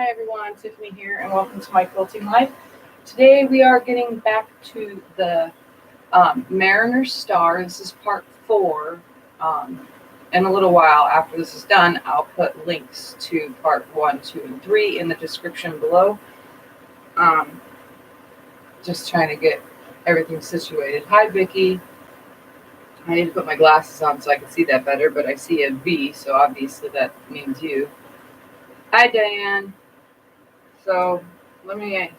Hi everyone, Tiffany here, and welcome to my quilting life. Today we are getting back to the Mariner Star. This is part 4. In a little while after this is done, I'll put links to part 1, 2, and 3 in the description below. Just trying to get everything situated. Hi Vicky. I need to put my glasses on so I can see that better, but I see a V, so obviously that means you. Hi Diane. So let me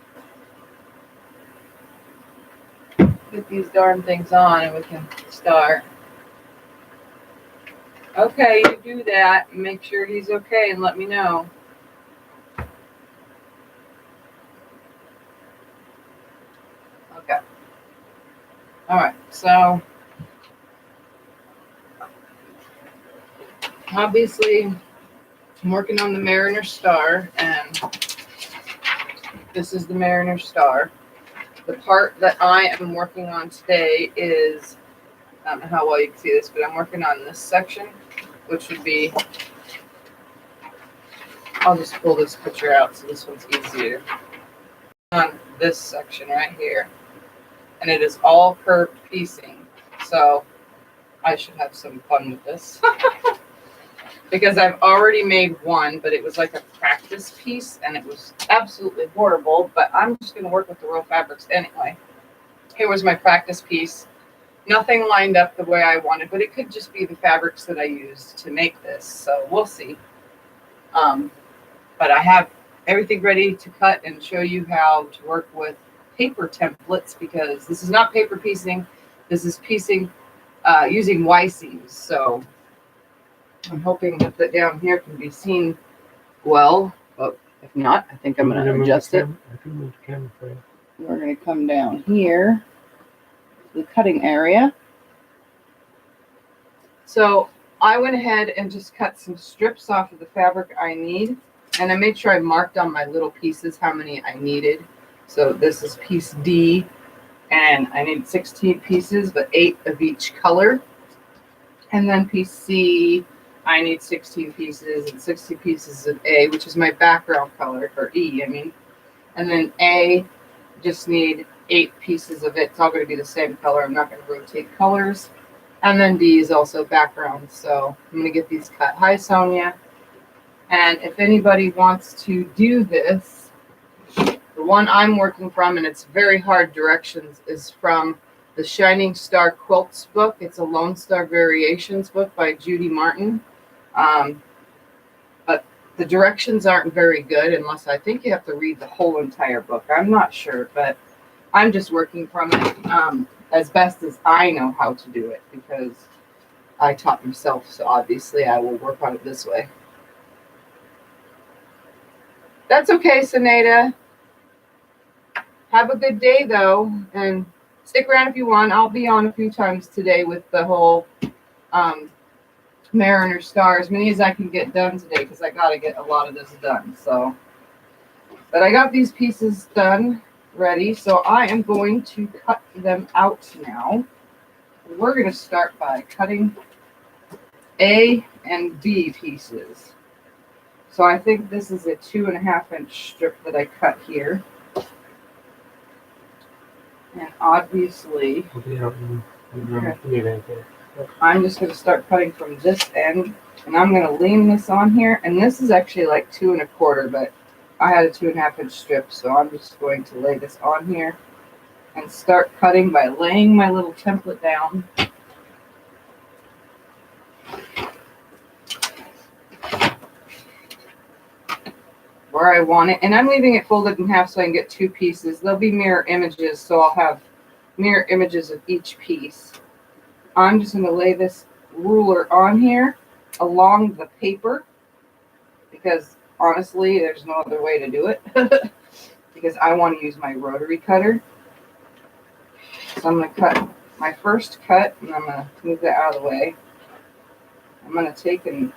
get these darn things on and we can start. Okay, you do that. Make sure he's okay and let me know. Okay. All right, so obviously I'm working on the Mariner Star, and this is the Mariner Star. The part that I am working on today is, I don't know how well you can see this, but I'm working on this section, which would be, I'll just pull this picture out so this one's easier. On this section right here. And it is all curved piecing. So I should have some fun with this. Because I've already made one, but it was like a practice piece and it was absolutely horrible, but I'm just going to work with the real fabrics anyway. Here was my practice piece. Nothing lined up the way I wanted, but it could just be the fabrics that I used to make this, so we'll see. But I have everything ready to cut and show you how to work with paper templates, because this is not paper piecing, this is piecing using Y seams. So I'm hoping that the down here can be seen well, but if not, I think I'm going to adjust it. We're going to come down here, the cutting area. So I went ahead and just cut some strips off of the fabric I need, and I made sure I marked on my little pieces how many I needed. So this is piece D, and I need 16 pieces, but 8 of each color. And then piece C, I need 16 pieces, and 60 pieces of A, which is my background color, or E, I mean. And then A, just need 8 pieces of it. It's all going to be the same color. I'm not going to rotate colors. And then D is also background. So I'm going to get these cut. Hi, Sonia. And if anybody wants to do this, the one I'm working from, and it's very hard directions, is from the Shining Star Quilts book. It's a Lone Star Variations book by Judy Martin. But the directions aren't very good unless I think you have to read the whole entire book. I'm not sure, but I'm just working from it as best as I know how to do it, because I taught myself, so obviously I will work on it this way. That's okay, Sinead. Have a good day, though, and stick around if you want. I'll be on a few times today with the whole Mariner Star, as many as I can get done today, because I got to get a lot of this done. So, but I got these pieces done, ready, so I am going to cut them out now. We're going to start by cutting A and B pieces. So I think this is a 2.5-inch strip that I cut here. And obviously, I'm just going to start cutting from this end, and I'm going to lean this on here. And this is actually like 2 1/4, but I had a 2.5-inch strip, so I'm just going to lay this on here and start cutting by laying my little template down. Where I want it, and I'm leaving it folded in half so I can get 2 pieces. They'll be mirror images, so I'll have mirror images of each piece. I'm just going to lay this ruler on here along the paper, because honestly there's no other way to do it, because I want to use my rotary cutter. So I'm going to cut my first cut, and I'm going to move that out of the way. I'm going to take and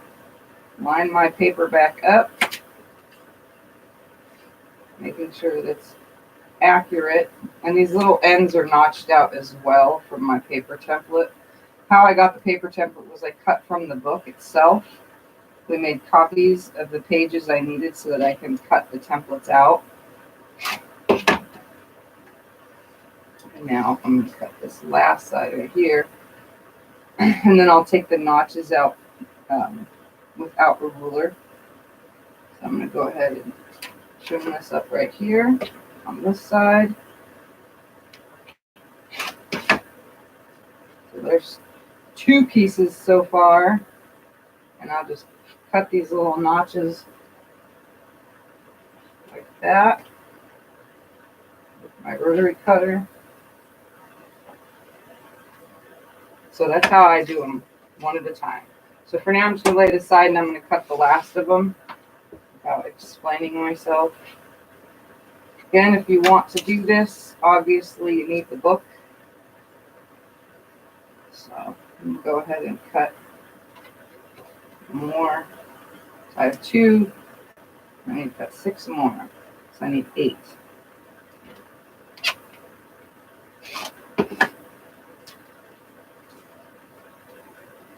line my paper back up, making sure that it's accurate. And these little ends are notched out as well from my paper template. How I got the paper template was I cut from the book itself. we made copies of the pages I needed so that I can cut the templates out. And now I'm going to cut this last side right here. And then I'll take the notches out without a ruler. So I'm going to go ahead and trim this up right here on this side. So there's 2 pieces so far. And I'll just cut these little notches like that with my rotary cutter. So that's how I do them, one at a time. So for now, I'm just going to lay it aside and I'm going to cut the last of them without explaining myself. Again, if you want to do this, obviously you need the book. So I'm going to go ahead and cut more. So I have 2. I need to cut 6 more. So I need 8.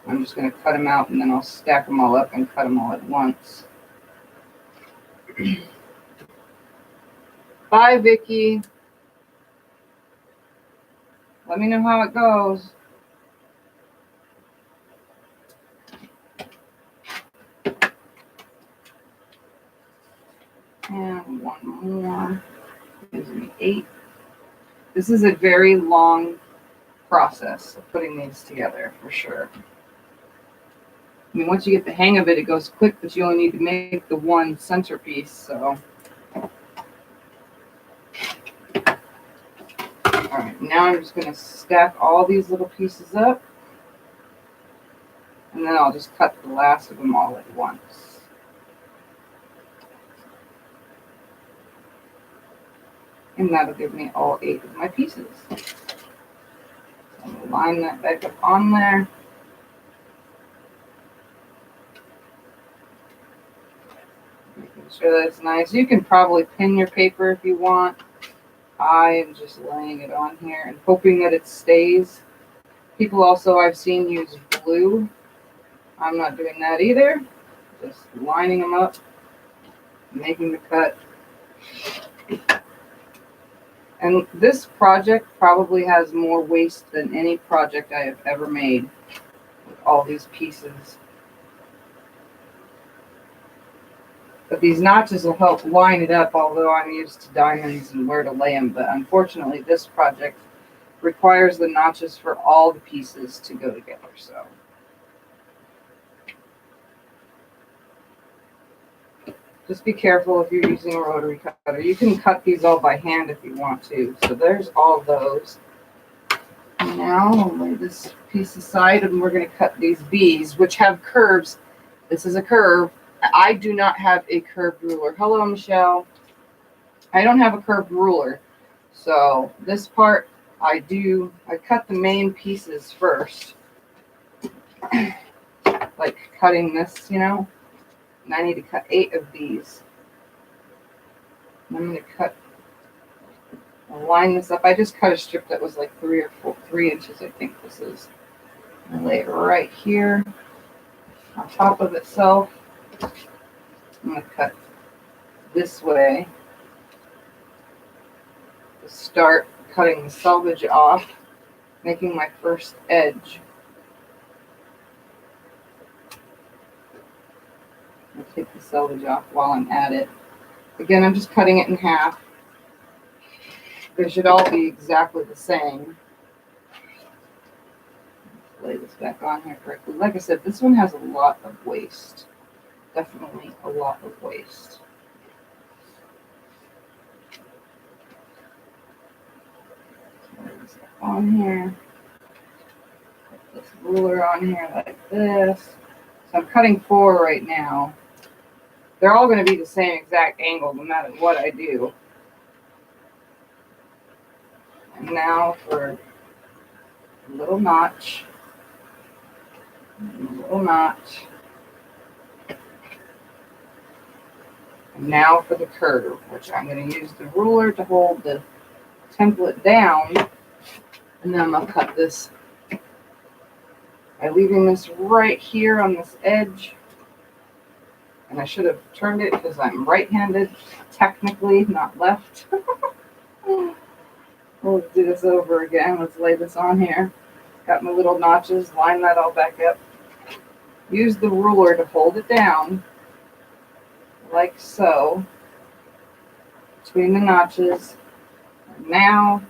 I'm just going to cut them out and then I'll stack them all up and cut them all at once. Bye, Vicky. Let me know how it goes. And one more. Gives me 8. This is a very long process of putting these together for sure. I mean, once you get the hang of it, it goes quick, but you only need to make the one centerpiece, so. All right, now I'm just going to stack all these little pieces up, and then I'll just cut the last of them all at once. And that'll give me all 8 of my pieces. So I'm going to line that back up on there. Making sure that's nice. You can probably pin your paper if you want. I am just laying it on here and hoping that it stays. People also I've seen use glue. I'm not doing that either. Just lining them up, making the cut. And this project probably has more waste than any project I have ever made with all these pieces. But these notches will help line it up, although I'm used to diamonds and where to lay them. But unfortunately, this project requires the notches for all the pieces to go together. So just be careful if you're using a rotary cutter. You can cut these all by hand if you want to. So there's all those. And now I'll lay this piece aside and we're going to cut these B's, which have curves. This is a curve. I do not have a curved ruler. Hello, Michelle. I don't have a curved ruler. So this part I cut the main pieces first. Like cutting this, you know. And I need to cut 8 of these. And I'm going to I'll line this up. I just cut a strip that was like 3 inches, I think this is. And lay it right here on top of itself. I'm going to cut this way to start cutting the selvage off, making my first edge. I'll take the selvage off while I'm at it. Again, I'm just cutting it in half. They should all be exactly the same. Lay this back on here correctly. Like I said, this one has a lot of waste. Definitely a lot of waste. Lay this on here. Put this ruler on here like this. So I'm cutting 4 right now. They're all going to be the same exact angle no matter what I do. And now for a little notch. A little notch. And now for the curve, which I'm going to use the ruler to hold the template down. And then I'm going to cut this by leaving this right here on this edge. And I should have turned it because I'm right-handed, technically, not left. We'll do this over again. Let's lay this on here. Got my little notches, line that all back up. Use the ruler to hold it down, like so, between the notches. And now,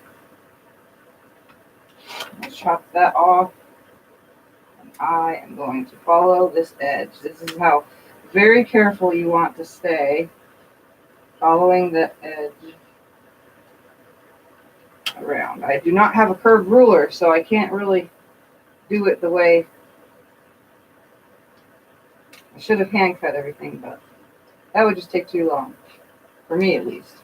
I'll chop that off. And I am going to follow this edge. This is how very careful you want to stay, following the edge around. I do not have a curved ruler, so I can't really do it the way I should have hand cut everything, but that would just take too long, for me at least.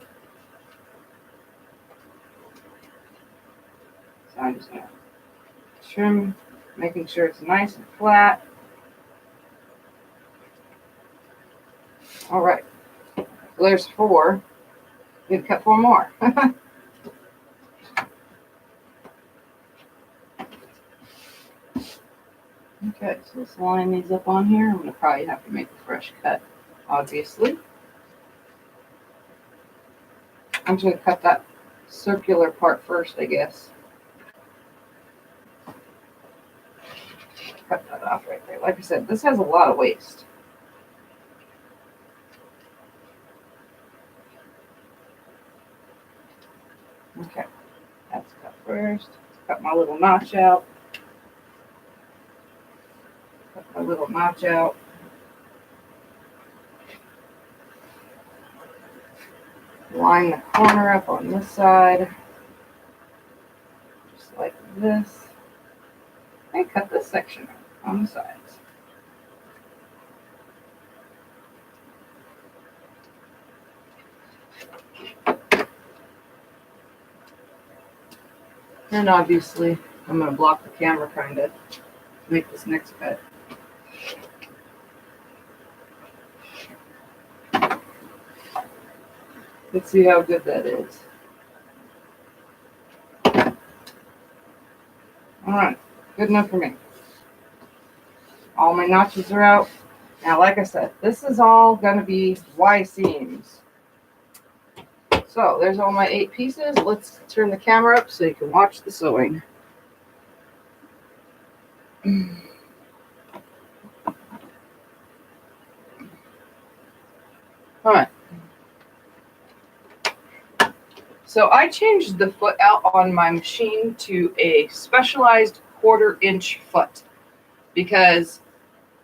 So I'm just gonna trim, making sure it's nice and flat. All right, so there's 4. Need to cut 4 more. Okay, so let's line these up on here. I'm gonna probably have to make a fresh cut, obviously. I'm just gonna cut that circular part first, I guess. Cut that off right there. Like I said, this has a lot of waste. Okay, that's cut first. Cut my little notch out. Cut my little notch out. Line the corner up on this side, just like this. And cut this section on the sides. And obviously, I'm going to block the camera kind of to make this next cut. Let's see how good that is. All right, good enough for me. All my notches are out. Now, like I said, this is all going to be Y seams. So there's all my 8 pieces. Let's turn the camera up so you can watch the sewing. All right. So I changed the foot out on my machine to a specialized 1/4-inch foot because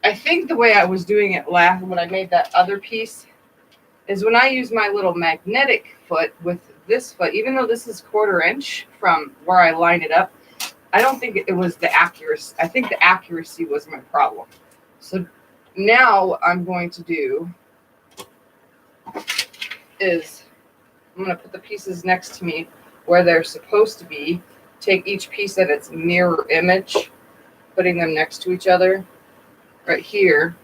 I think the way I was doing it last when I made that other piece is when I use my little magnetic foot with this foot, even though this is 1/4 inch from where I line it up, I don't think it was the accuracy. I think the accuracy was my problem. So now what I'm going to do is I'm going to put the pieces next to me where they're supposed to be, take each piece at its mirror image, putting them next to each other right here.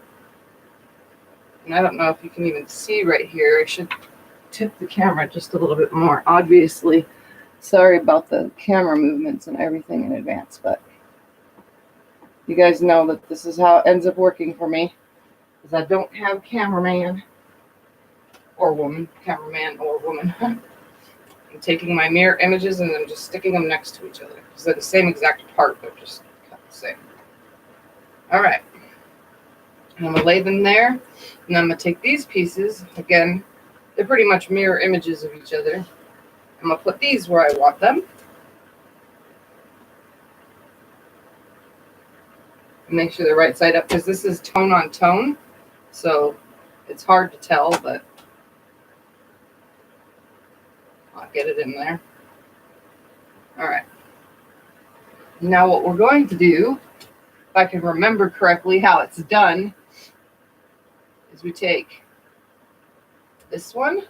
And I don't know if you can even see right here. I should tip the camera just a little bit more. Obviously, sorry about the camera movements and everything in advance, but you guys know that this is how it ends up working for me, because I don't have cameraman or woman, cameraman or woman. I'm taking my mirror images and I'm just sticking them next to each other because they're the same exact part, they're just cut the same. All right, and I'm gonna lay them there, and I'm gonna take these pieces again. They're pretty much mirror images of each other. I'm gonna put these where I want them. Make sure they're right side up because this is tone on tone, so it's hard to tell, but I'll get it in there. All right. Now what we're going to do, if I can remember correctly how it's done, is we take this one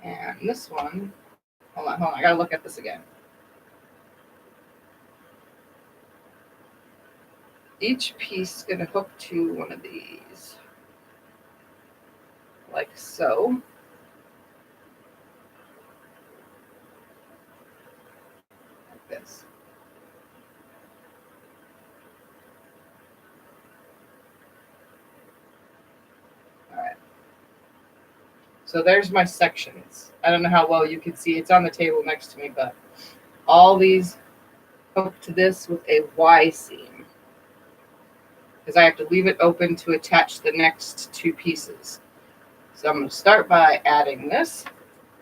and this one. Hold on, I gotta look at this again. Each piece is gonna hook to one of these, like so. Like this. So there's my sections. I don't know how well you can see. It's on the table next to me, but all these hook to this with a Y seam, because I have to leave it open to attach the next two pieces. So I'm going to start by adding this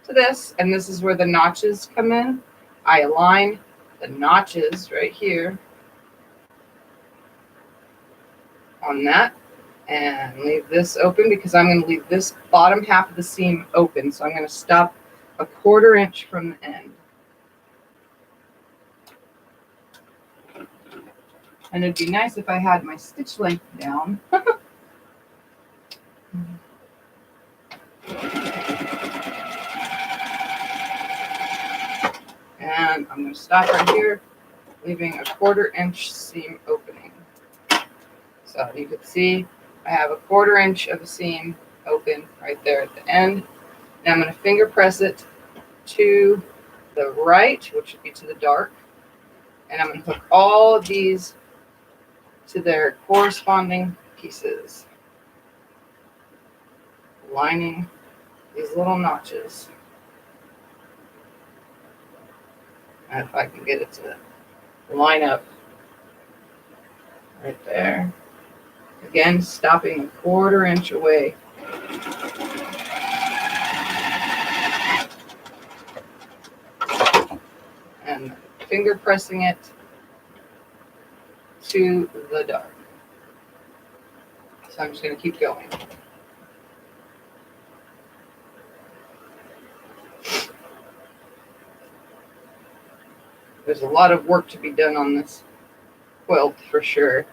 to this, and this is where the notches come in. I align the notches right here on that and leave this open, because I'm going to leave this bottom half of the seam open. So I'm going to stop a 1/4 inch from the end. And it'd be nice if I had my stitch length down. And I'm going to stop right here, leaving a 1/4 inch seam opening. So you can see I have a 1/4 inch of a seam open right there at the end. Now I'm going to finger press it to the right, which would be to the dark. And I'm going to hook all of these to their corresponding pieces, lining these little notches. And if I can get it to line up right there. Again, stopping a 1/4 inch away. And finger pressing it to the dark. So I'm just going to keep going. There's a lot of work to be done on this quilt for sure.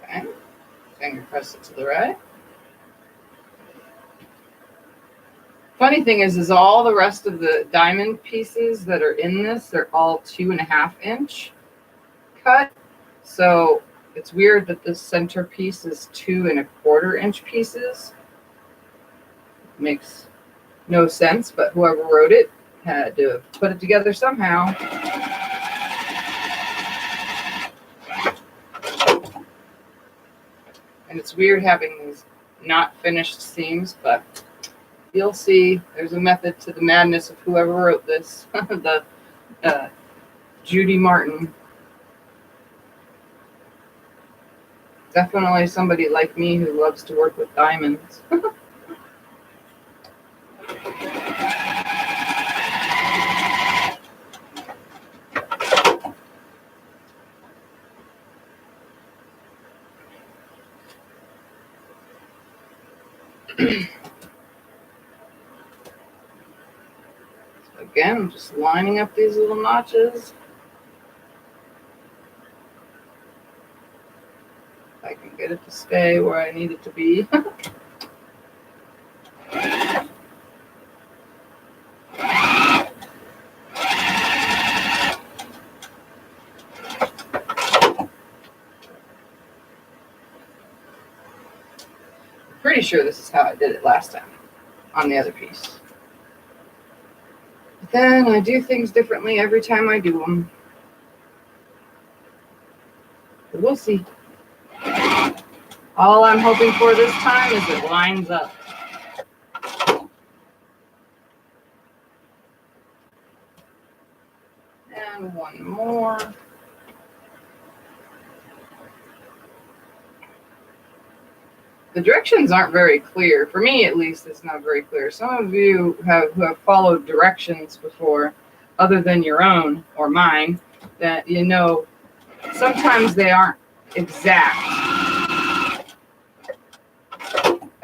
Okay, finger press it to the right. Funny thing is all the rest of the diamond pieces that are in this, they're all 2.5 inch cut. So it's weird that this center piece is 2 1/4 inch pieces. Makes no sense, but whoever wrote it had to put it together somehow. And it's weird having these not finished seams, but you'll see there's a method to the madness of whoever wrote this. The Judy Martin. Definitely somebody like me who loves to work with diamonds. Again, I'm just lining up these little notches. If I can get it to stay where I need it to be. Pretty sure this is how I did it last time on the other piece. But then I do things differently every time I do them. But we'll see. All I'm hoping for this time is it lines up. And one more. The directions aren't very clear. For me, at least, it's not very clear. Some of you who have followed directions before, other than your own or mine, that you know sometimes they aren't exact.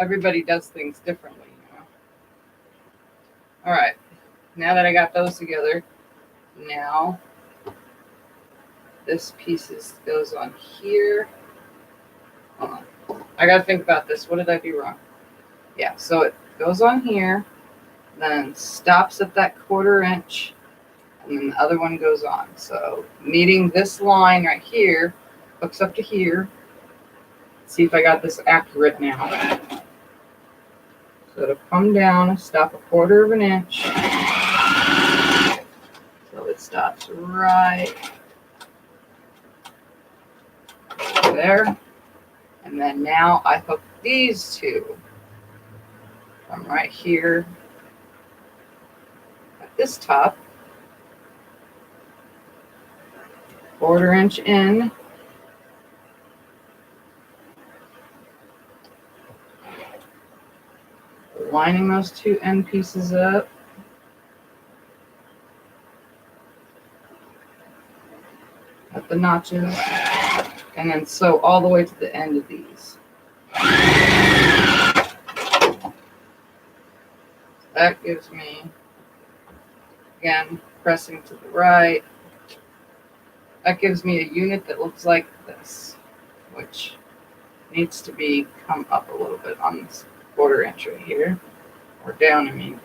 Everybody does things differently, you know. All right. Now that I got those together, now this piece goes on here. Hold on. I got to think about this. What did I do wrong? Yeah, so it goes on here, then stops at that 1/4 inch, and then the other one goes on. So meeting this line right here, hooks up to here. Let's see if I got this accurate now. So it'll come down, stop a 1/4 inch. stops right there. And then now I hook these two from right here at this top, 1/4 inch in. Lining those two end pieces up. At the notches. And then sew all the way to the end of these. That gives me, again, pressing to the right. That gives me a unit that looks like this, which needs to be come up a little bit on this 1/4 inch right here, or down, I mean.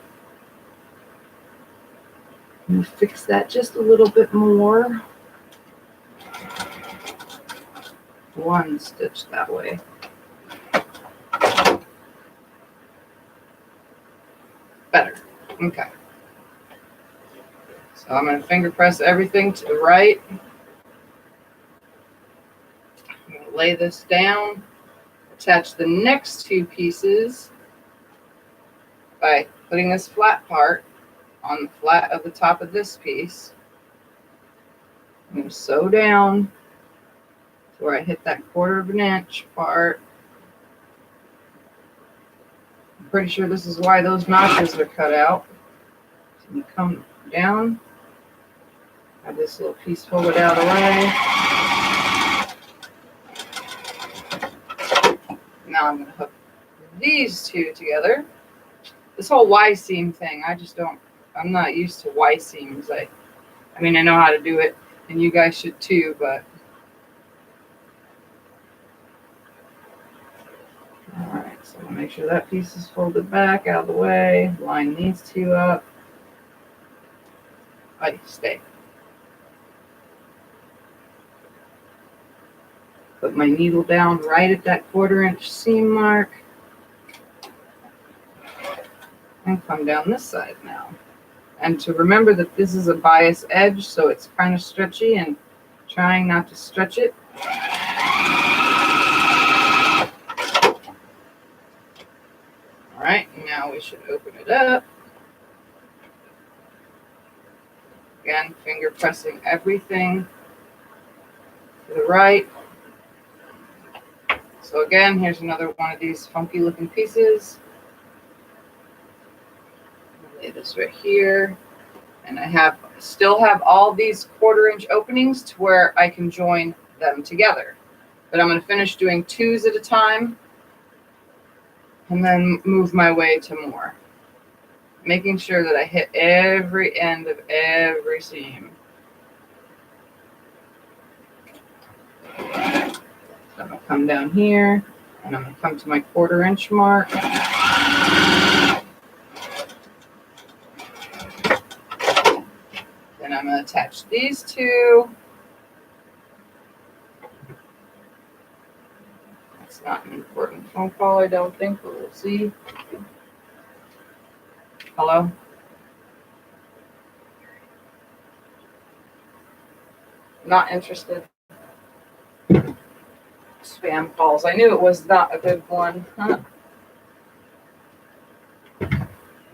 Let me fix that just a little bit more. One stitch that way. Better. Okay. So I'm going to finger press everything to the right. I'm going to lay this down, attach the next two pieces by putting this flat part on the flat of the top of this piece. I'm going to sew down to where I hit that 1/4 inch part. I'm pretty sure this is why those notches are cut out. So you come down, have this little piece folded out away. Now I'm going to hook these two together. This whole Y seam thing, I'm not used to Y seams. I mean, I know how to do it, and you guys should too, but all right, so I'm going to make sure that piece is folded back out of the way. Line these two up. Stay. Put my needle down right at that 1/4 inch seam mark. And come down this side now. And to remember that this is a bias edge, so it's kind of stretchy, and trying not to stretch it. All right, now we should open it up. Again, finger pressing everything to the right. So again, here's another one of these funky looking pieces. Lay this right here. And I still have all these 1/4 inch openings to where I can join them together. But I'm going to finish doing 2s at a time and then move my way to more. Making sure that I hit every end of every seam. So I'm going to come down here and I'm going to come to my 1/4 inch mark. Then I'm going to attach these two. That's not an important phone call, I don't think, but we'll see. Hello? Not interested. Spam calls. I knew it was not a good one. Huh?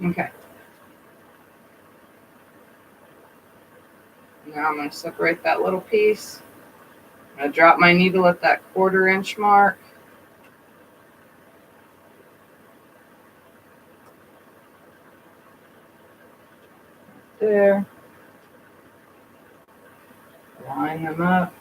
Okay. Now I'm going to separate that little piece. I'm going to drop my needle at that 1/4 inch mark. There. Line them up.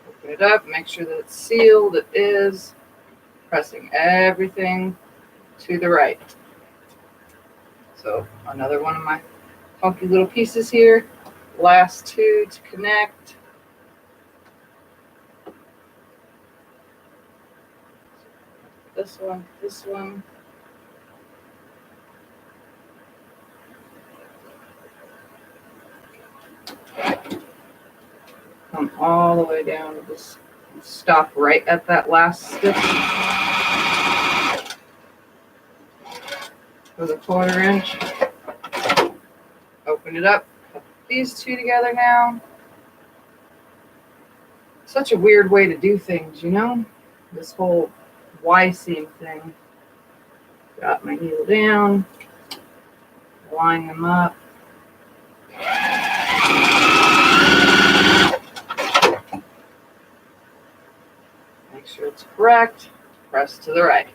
Open it up, make sure that it's sealed. It is. Pressing everything to the right. So another one of my funky little pieces here. Last two to connect. This one, this one. Come all the way down to this stop right at that last stitch for the 1/4 inch. Open it up, put these two together now. Such a weird way to do things, you know? This whole Y seam thing. Got my needle down, line them up. Make sure it's correct. Press to the right.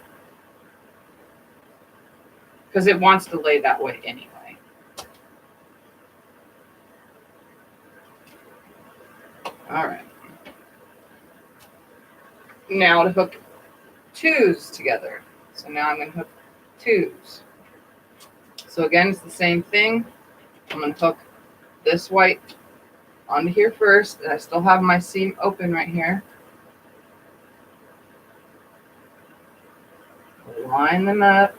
Because it wants to lay that way anyway. All right. Now to hook 2s together. So now I'm going to hook 2s. So again, it's the same thing. I'm going to hook this white onto here first, and I still have my seam open right here. Line them up.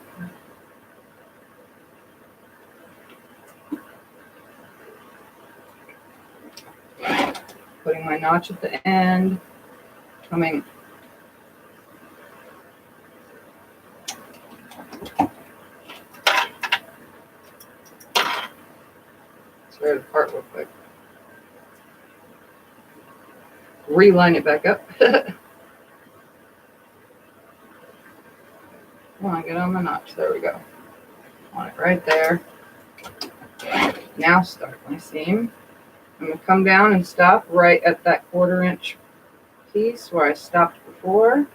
Putting my notch at the end, coming tear it apart real quick. Reline it back up. Come on, get on the notch. There we go. On it right there. Now start my seam. I'm going to come down and stop right at that 1/4 inch piece where I stopped before.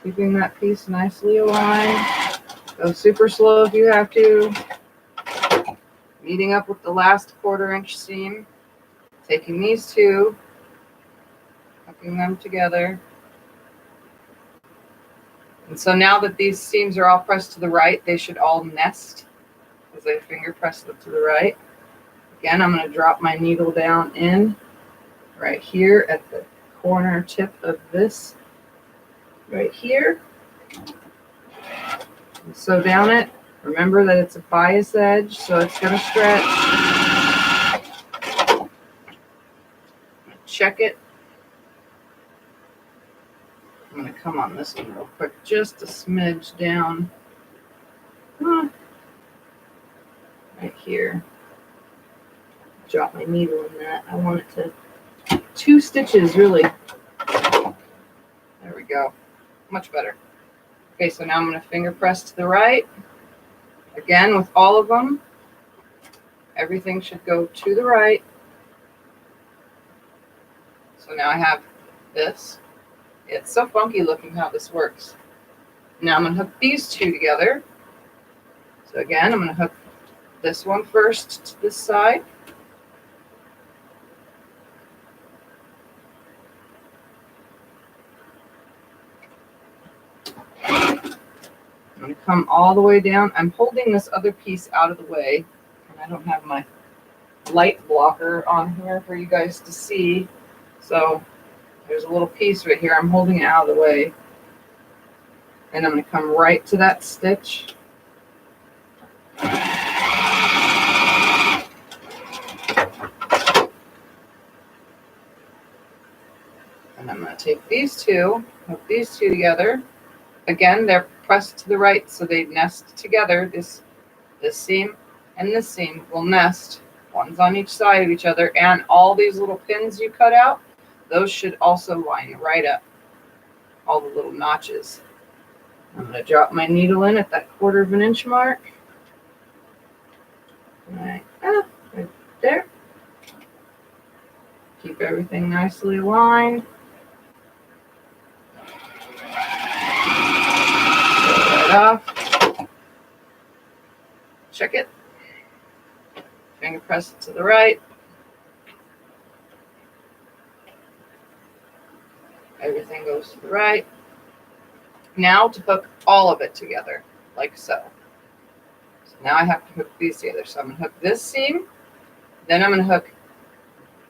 Keeping that piece nicely aligned. Go super slow if you have to. Meeting up with the last 1/4 inch seam. Taking these two, hooking them together. And so now that these seams are all pressed to the right, they should all nest as I finger press them to the right. Again, I'm going to drop my needle down in right here at the corner tip of this right here. And sew down it. Remember that it's a bias edge, so it's going to stretch. Check it. I'm going to come on this one real quick, just a smidge down. Right here. Drop my needle in that. I want it to 2 stitches really. There we go. Much better. Okay, so now I'm going to finger press to the right. Again, with all of them, everything should go to the right. So now I have this. It's so funky looking how this works. Now I'm going to hook these two together. So again, I'm going to hook this one first to this side. I'm going to come all the way down. I'm holding this other piece out of the way, and I don't have my light blocker on here for you guys to see. So there's a little piece right here. I'm holding it out of the way. And I'm going to come right to that stitch. And I'm going to take these two, hook these two together. Again, they're pressed to the right so they nest together. This seam and this seam will nest. One's on each side of each other. And all these little pins you cut out, those should also line right up. All the little notches. I'm going to drop my needle in at that 1/4 inch mark. Right there. Keep everything nicely aligned. Right off. Check it. Finger press it to the right. Everything goes to the right. Now to hook all of it together, like so. So now I have to hook these together. So I'm going to hook this seam, then I'm going to hook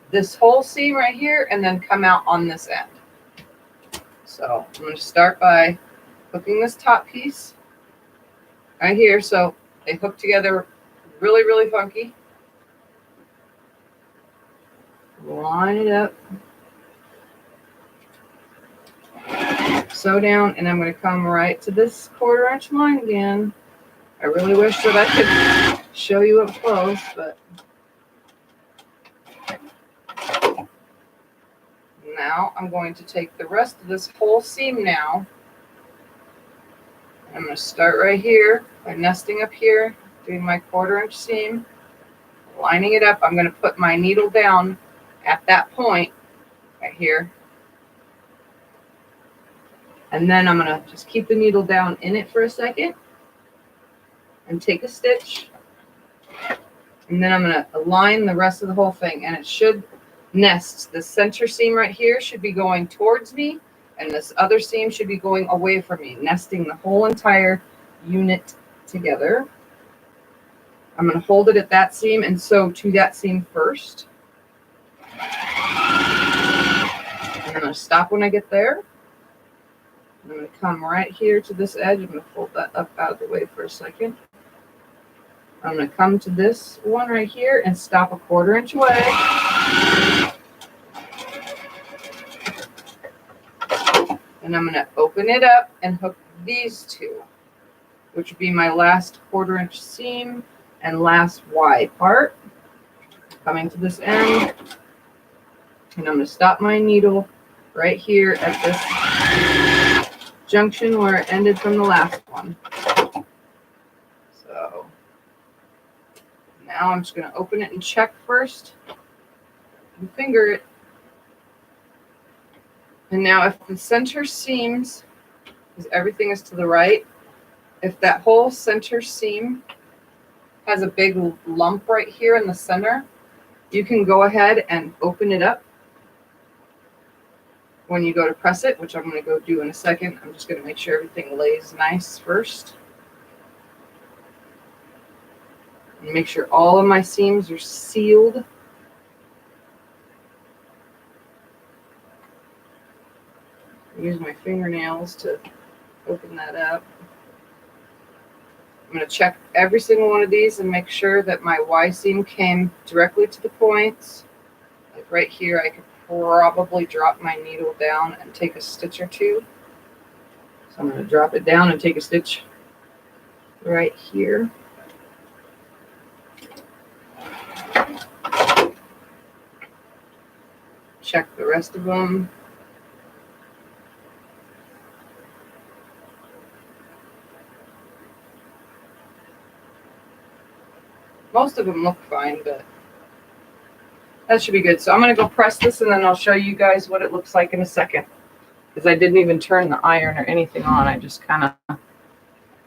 this whole seam right here, and then come out on this end. So I'm going to start by hooking this top piece right here. So they hook together really, really funky. Line it up. sew down, and I'm going to come right to this 1/4 inch line again. I really wish that I could show you up close, but now I'm going to take the rest of this whole seam now. I'm going to start right here by nesting up here, doing my 1/4 inch seam, lining it up. I'm going to put my needle down at that point right here. And then I'm going to just keep the needle down in it for a second and take a stitch. And then I'm going to align the rest of the whole thing, and it should nest. The center seam right here should be going towards me, and this other seam should be going away from me, nesting the whole entire unit together. I'm going to hold it at that seam and sew to that seam first. And I'm going to stop when I get there. I'm going to come right here to this edge. I'm going to fold that up out of the way for a second. I'm going to come to this one right here and stop a 1/4 inch away. And I'm going to open it up and hook these two, which would be my last 1/4 inch seam and last Y part. Coming to this end, and I'm going to stop my needle right here at this junction where it ended from the last one. So now I'm just going to open it and check first and finger it. And now if the center seams, because everything is to the right, if that whole center seam has a big lump right here in the center, you can go ahead and open it up when you go to press it, which I'm going to go do in a second. I'm just going to make sure everything lays nice first. And make sure all of my seams are sealed. Use my fingernails to open that up. I'm going to check every single one of these and make sure that my Y seam came directly to the points. Like right here, I could probably drop my needle down and take a stitch or two. So I'm going to drop it down and take a stitch right here. Check the rest of them. Most of them look fine, but that should be good. So I'm going to go press this, and then I'll show you guys what it looks like in a second. Because I didn't even turn the iron or anything on. I just kind of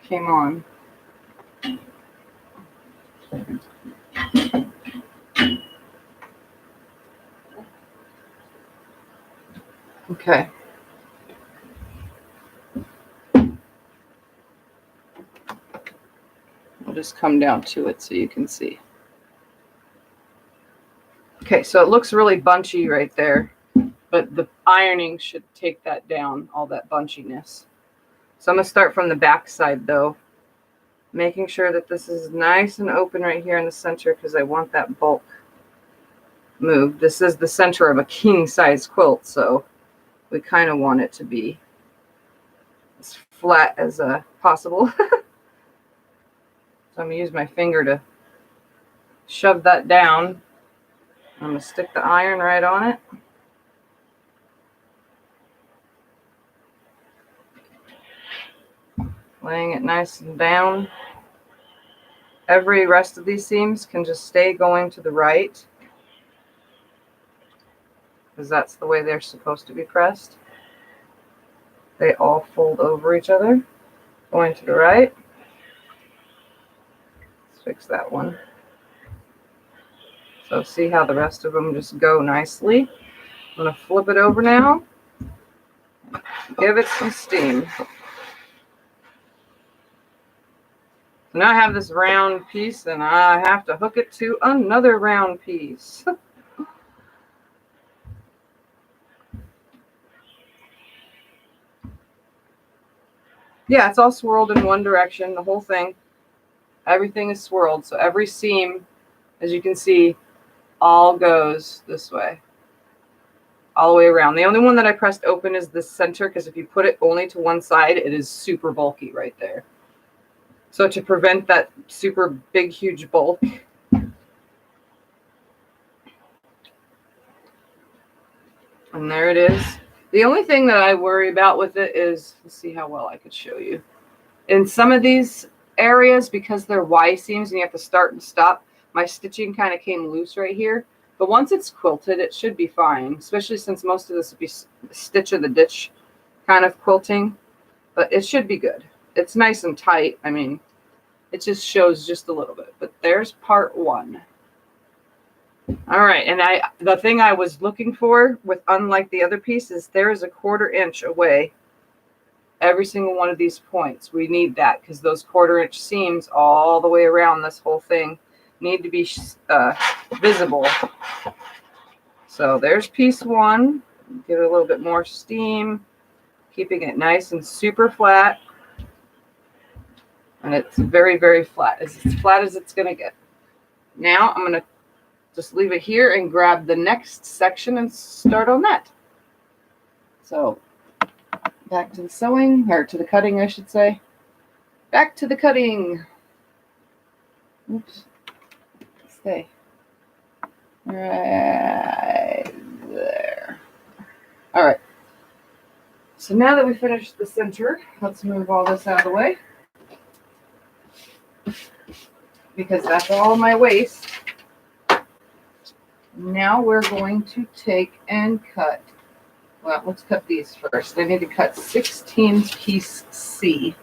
came on. Okay. I'll just come down to it so you can see. Okay, so it looks really bunchy right there, but the ironing should take that down, all that bunchiness. So I'm going to start from the back side though, making sure that this is nice and open right here in the center because I want that bulk moved. This is the center of a king size quilt, so we kind of want it to be as flat as possible. So I'm going to use my finger to shove that down. I'm going to stick the iron right on it. Laying it nice and down. Every rest of these seams can just stay going to the right, because that's the way they're supposed to be pressed. They all fold over each other, going to the right. Let's fix that one. So see how the rest of them just go nicely. I'm going to flip it over now. Give it some steam. So now I have this round piece, and I have to hook it to another round piece. Yeah, it's all swirled in one direction, the whole thing. Everything is swirled, so every seam, as you can see, all goes this way. all the way around. The only one that I pressed open is the center, because if you put it only to one side, it is super bulky right there. So to prevent that super big, huge bulk, and there it is. The only thing that I worry about with it is, let's see how well I could show you. In some of these areas, because they're Y seams and you have to start and stop, my stitching kind of came loose right here. But once it's quilted, it should be fine, especially since most of this would be stitch in the ditch kind of quilting. But it should be good. It's nice and tight. I mean, it just shows just a little bit. But there's part one. All right, and the thing I was looking for with, unlike the other pieces, there is a 1/4 inch away every single one of these points. We need that because those 1/4 inch seams all the way around this whole thing need to be visible. So there's piece one. Give it a little bit more steam, keeping it nice and super flat. And it's very, very flat, as flat as it's going to get. Now I'm going to just leave it here and grab the next section and start on that. So back to the sewing, or to the cutting, I should say. Back to the cutting. Oops. Stay. Right there. All right. So now that we finished the center, let's move all this out of the way, because that's all my waste. Now we're going to take and cut. Well, let's cut these first. I need to cut 16 piece C.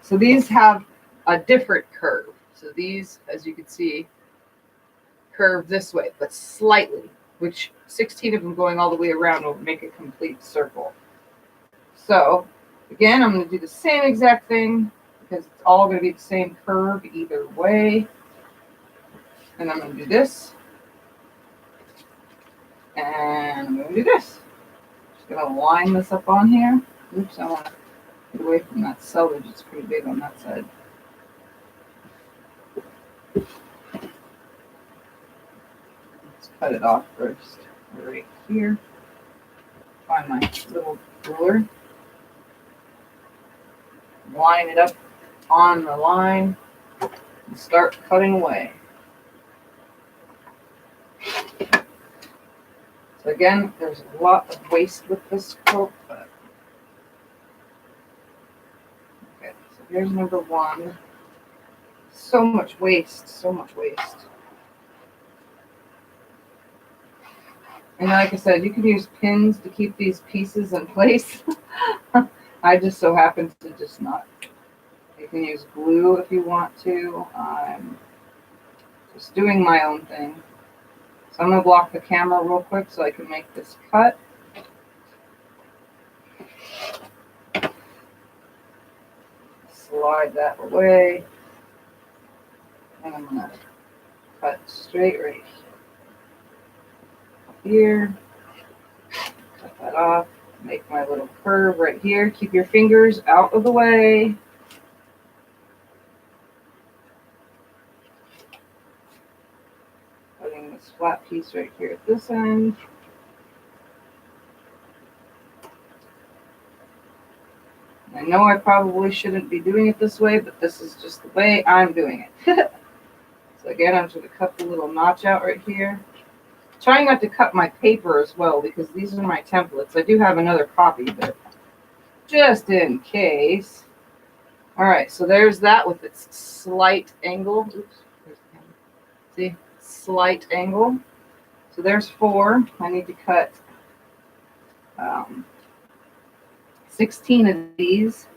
So these have a different curve. So these, as you can see, curve this way, but slightly, which 16 of them going all the way around will make a complete circle. So again, I'm going to do the same exact thing because it's all going to be the same curve either way. And I'm going to do this. And I'm going to do this. Just going to line this up on here. Oops, I want to get away from that selvage. It's pretty big on that side. Let's cut it off first. Right here. Find my little ruler. Line it up on the line and start cutting away. So again, there's a lot of waste with this quilt, but okay, so here's number one. So much waste, so much waste. And like I said, you can use pins to keep these pieces in place. I just so happen to just not. You can use glue if you want to. I'm just doing my own thing. So I'm going to block the camera real quick so I can make this cut. Slide that away. And I'm going to cut straight right here. Cut that off. Make my little curve right here. Keep your fingers out of the way. Putting this flat piece right here at this end. I know I probably shouldn't be doing it this way, but this is just the way I'm doing it. So again, I'm just going to cut the little notch out right here. Trying not to cut my paper as well, because these are my templates. I do have another copy, but just in case. All right, so there's that with its slight angle. Oops. See, slight angle. So there's 4. I need to cut 16 of these.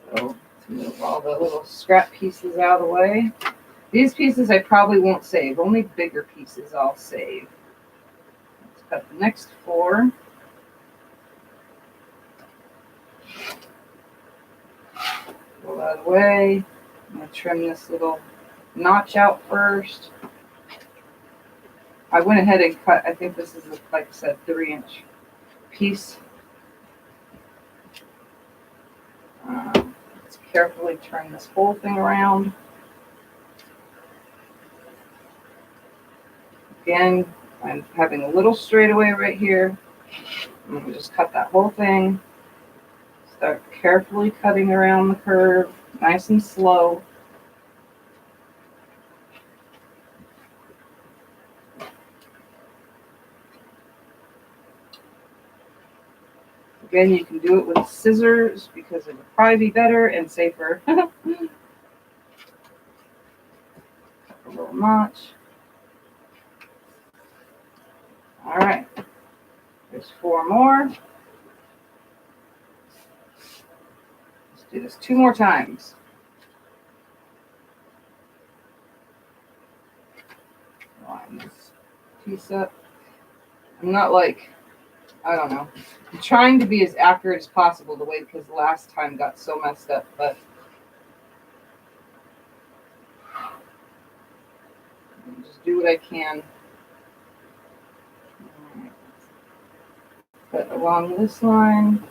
So to move all the little scrap pieces out of the way. These pieces I probably won't save. Only bigger pieces I'll save. Let's cut the next 4. Pull that away. I'm going to trim this little notch out first. I went ahead and cut, I think this is, like I said, 3-inch piece. Let's carefully turn this whole thing around. Again, I'm having a little straightaway right here. I'm going to just cut that whole thing. Start carefully cutting around the curve, nice and slow. Again, you can do it with scissors because it would probably be better and safer. A little notch. All right, there's 4 more. Let's do this 2 more times. Line this piece up. I'm not like, I don't know. I'm trying to be as accurate as possible the way because last time got so messed up, but I'll just do what I can. Cut along this line.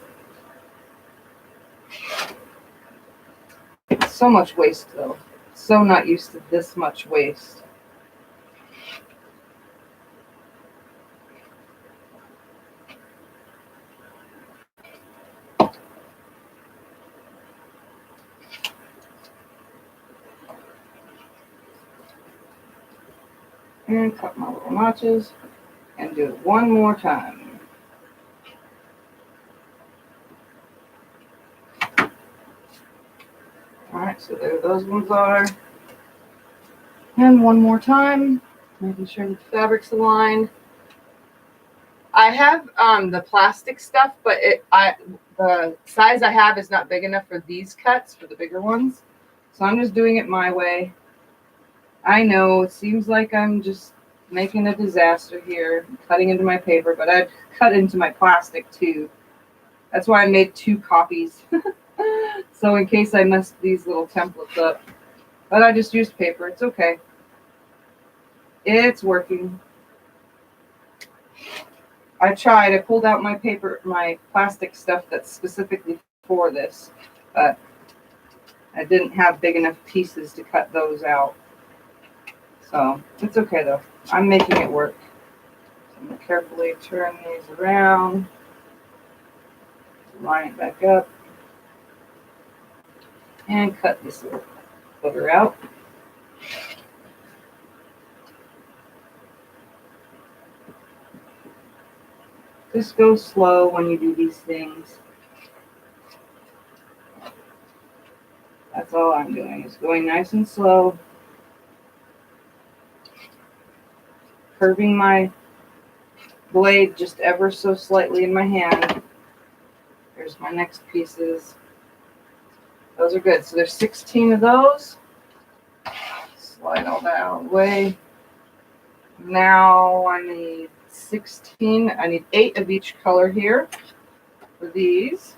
So much waste though. So not used to this much waste. And cut my little notches and do it 1 more time. Alright, so there those ones are. And 1 more time, making sure the fabric's aligned. I have the plastic stuff, but the size I have is not big enough for these cuts, for the bigger ones. So I'm just doing it my way. I know it seems like I'm just making a disaster here, cutting into my paper, but I've cut into my plastic too. That's why I made 2 copies. So in case I messed these little templates up. But I just used paper. It's okay. It's working. I tried. I pulled out my paper, my plastic stuff that's specifically for this, but I didn't have big enough pieces to cut those out. So it's okay though. I'm making it work. So I'm going to carefully turn these around, line it back up, and cut this little booger out. Just go slow when you do these things. That's all I'm doing, is going nice and slow. Curving my blade just ever so slightly in my hand. There's my next pieces. Those are good. So there's 16 of those. Slide all that out of the way. Now I need 16. I need 8 of each color here for these.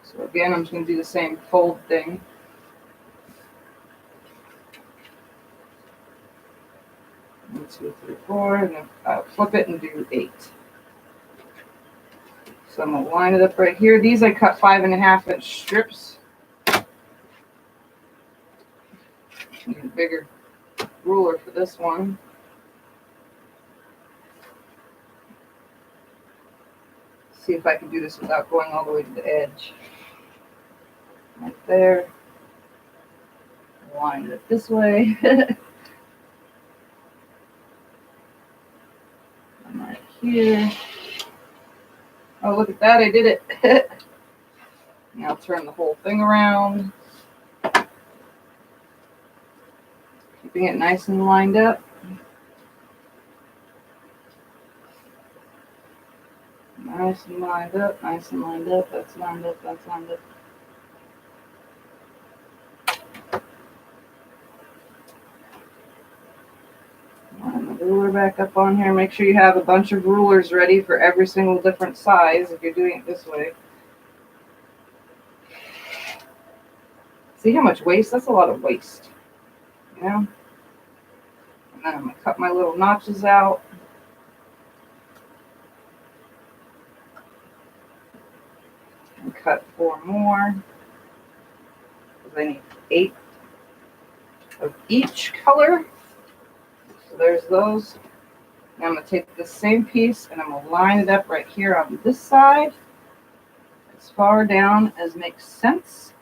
So again, I'm just going to do the same fold thing. One, two, three, four, and then flip it and do 8. So I'm going to line it up right here. These I cut 5.5-inch strips. Need a bigger ruler for this one. See if I can do this without going all the way to the edge. Right there. Line it this way. And right here. Oh, look at that, I did it. Now I'll turn the whole thing around. Keeping it nice and lined up. Nice and lined up, nice and lined up, that's lined up, that's lined up. Line the ruler back up on here. Make sure you have a bunch of rulers ready for every single different size if you're doing it this way. See how much waste? That's a lot of waste. You know? And then I'm going to cut my little notches out. And cut 4 more. Because I need 8 of each color. So there's those. Now I'm going to take the same piece and I'm going to line it up right here on this side as far down as makes sense.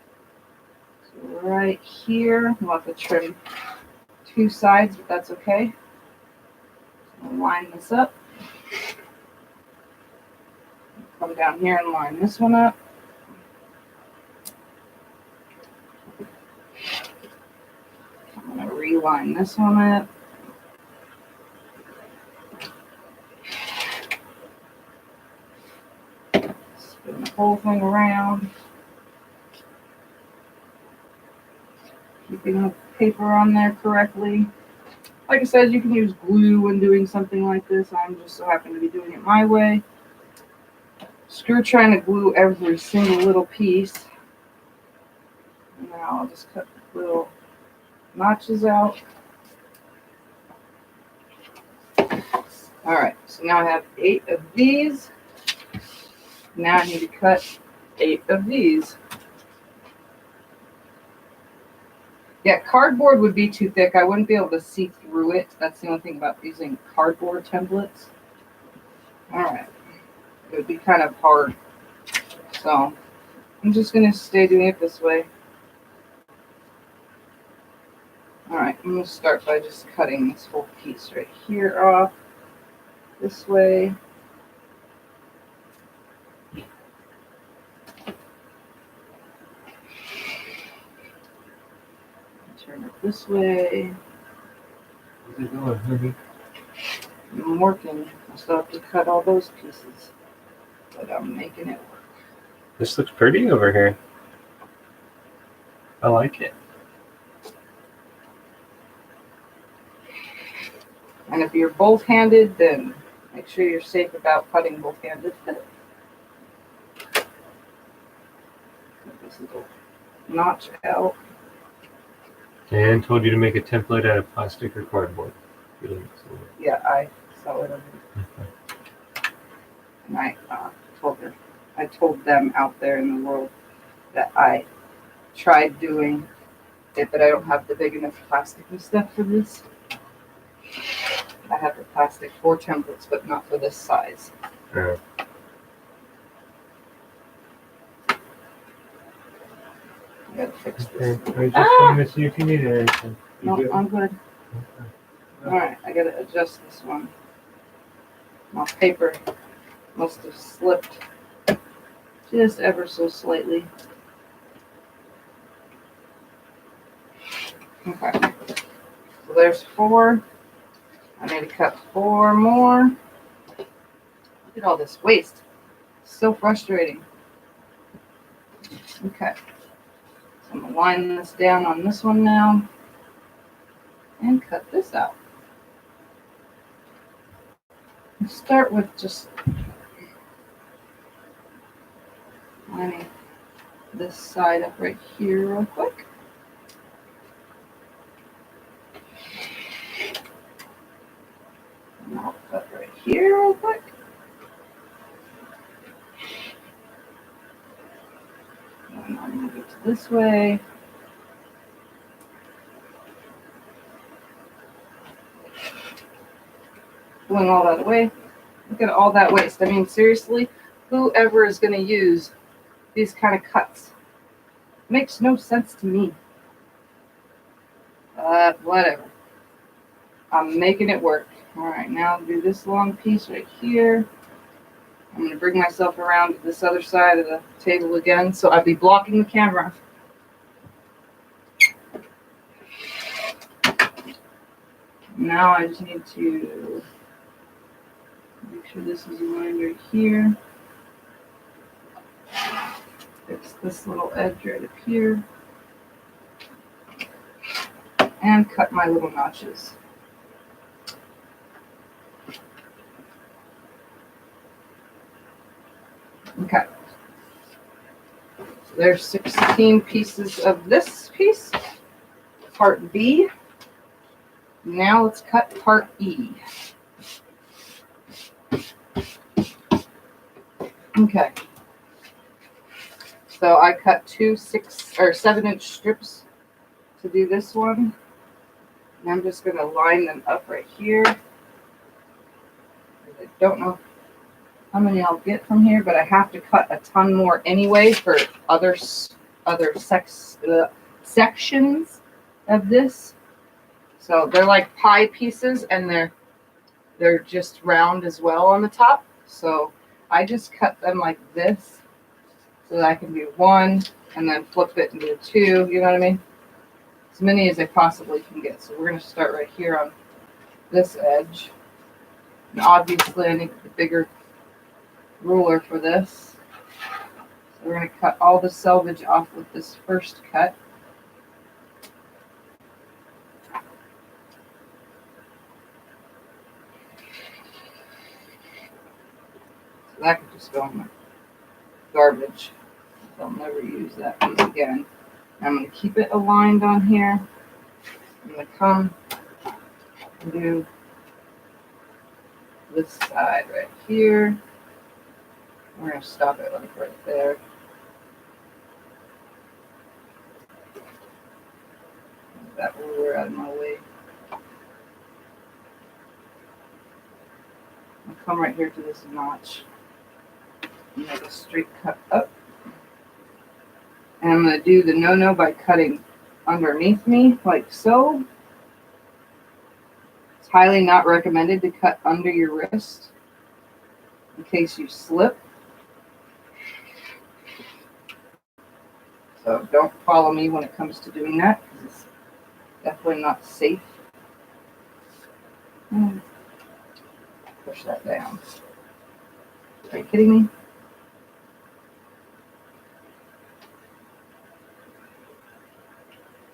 So right here, we'll have to trim 2 sides, but that's okay. So I'll line this up. Come down here and line this one up. I'm going to reline this one up. Spin the whole thing around. Keeping the paper on there correctly. Like I said, you can use glue when doing something like this. I'm just so happen to be doing it my way. Screw trying to glue every single little piece. And now I'll just cut the little notches out. Alright, so now I have 8 of these. Now I need to cut 8 of these. Yeah, cardboard would be too thick. I wouldn't be able to see through it. That's the only thing about using cardboard templates. Alright. It would be kind of hard. So I'm just going to stay doing it this way. Alright, I'm going to start by just cutting this whole piece right here off. This way. Turn it this way. How's it going, honey? I'm working. I still have to cut all those pieces. But I'm making it work. This looks pretty over here. I like it. And if you're both-handed, then make sure you're safe about cutting both-handed. This little notch out. And told you to make a template out of plastic or cardboard. Yeah, I saw it. Okay. And I told them out there in the world that I tried doing it, but I don't have the big enough plastic and stuff for this. I have the plastic for templates, but not for this size. Yeah. I gotta fix this. Okay. I just wanted to see if you needed anything. No, good? I'm good. Okay. Alright, I gotta adjust this one. My paper must have slipped just ever so slightly. Okay. So there's 4. I need to cut 4 more. Look at all this waste. It's so frustrating. Okay. So I'm going to line this down on this one now. And cut this out. Let's start with just lining this side up right here real quick. And I'll cut right here real quick. And I'll move it to this way. Pulling all that away. Look at all that waste. I mean, seriously, whoever is going to use these kind of cuts? Makes no sense to me. Whatever. I'm making it work. All right, now I'll do this long piece right here. I'm going to bring myself around to this other side of the table again, so I'll be blocking the camera. Now I just need to make sure this is aligned right here. Fix this little edge right up here. And cut my little notches. Okay. So there's 16 pieces of this piece, part B. Now let's cut part E. Okay. So I cut 2 6 or 7 inch strips to do this one. And I'm just going to line them up right here. I don't know how many I'll get from here, but I have to cut a ton more anyway for other sections of this. So they're like pie pieces, and they're just round as well on the top. So I just cut them like this so that I can do one and then flip it and do two. You know what I mean? As many as I possibly can get. So we're going to start right here on this edge. And obviously I need the bigger ruler for this. So we're going to cut all the selvage off with this first cut. So that could just go in the garbage. I'll never use that piece again. I'm going to keep it aligned on here. I'm going to come and do this side right here. We're going to stop it like right there. Move that ruler out of my way. I'll come right here to this notch. Make a straight cut up. And I'm going to do the no-no by cutting underneath me, like so. It's highly not recommended to cut under your wrist in case you slip. So don't follow me when it comes to doing that, because it's definitely not safe. Push that down. Are you kidding me?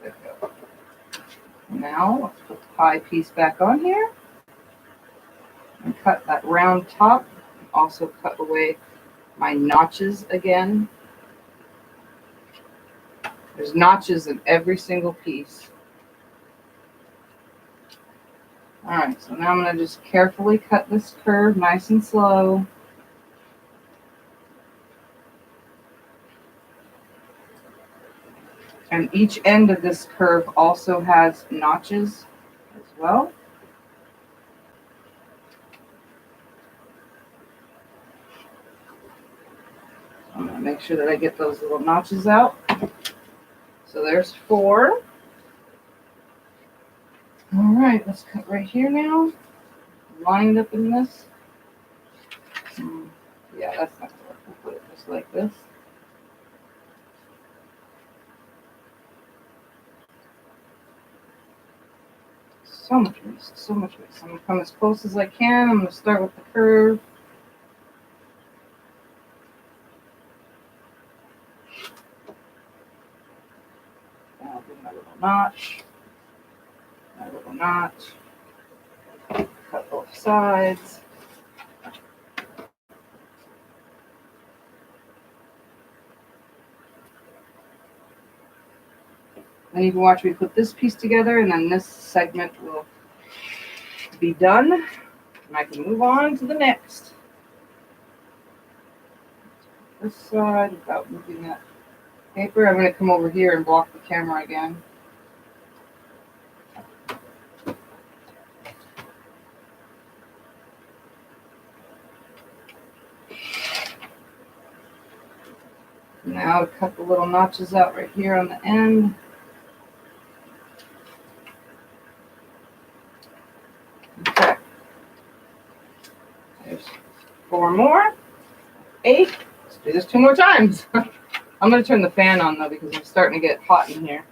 There we go. Now let's put the pie piece back on here and cut that round top. Also cut away my notches again. There's notches in every single piece. Alright, so now I'm going to just carefully cut this curve nice and slow. And each end of this curve also has notches as well. I'm going to make sure that I get those little notches out. So there's 4. All right, let's cut right here now. Lined up in this. Yeah, that's not going to work. We'll put it just like this. So much waste, so much waste. I'm going to come as close as I can. I'm going to start with the curve. I'll do my little notch. My little notch. Cut both sides. Then you can watch me put this piece together, and then this segment will be done. And I can move on to the next. This side without moving that paper. I'm going to come over here and block the camera again. Now cut the little notches out right here on the end. Okay. There's 4 more. 8. Let's do this 2 more times. I'm going to turn the fan on though because it's starting to get hot in here.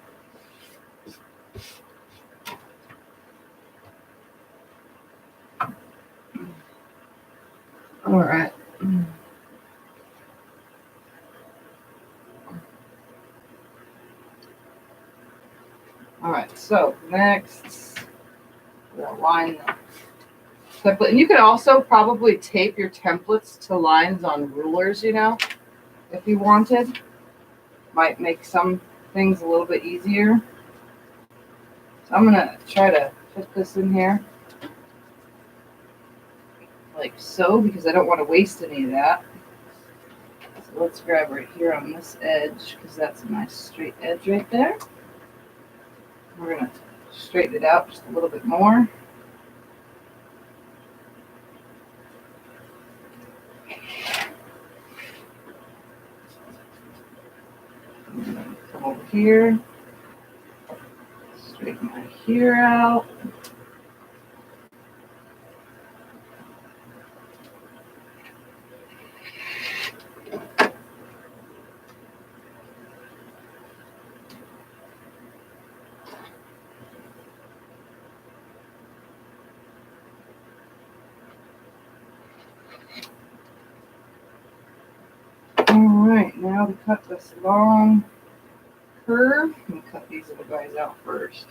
All right. All right, so next we'll line the template. And you could also probably tape your templates to lines on rulers, you know, if you wanted. Might make some things a little bit easier. So I'm going to try to fit this in here like so, because I don't want to waste any of that. So let's grab right here on this edge, because that's a nice straight edge right there. We're going to straighten it out just a little bit more. Come over here, straighten my here out. Alright, now to cut this long curve, let me cut these little guys out first.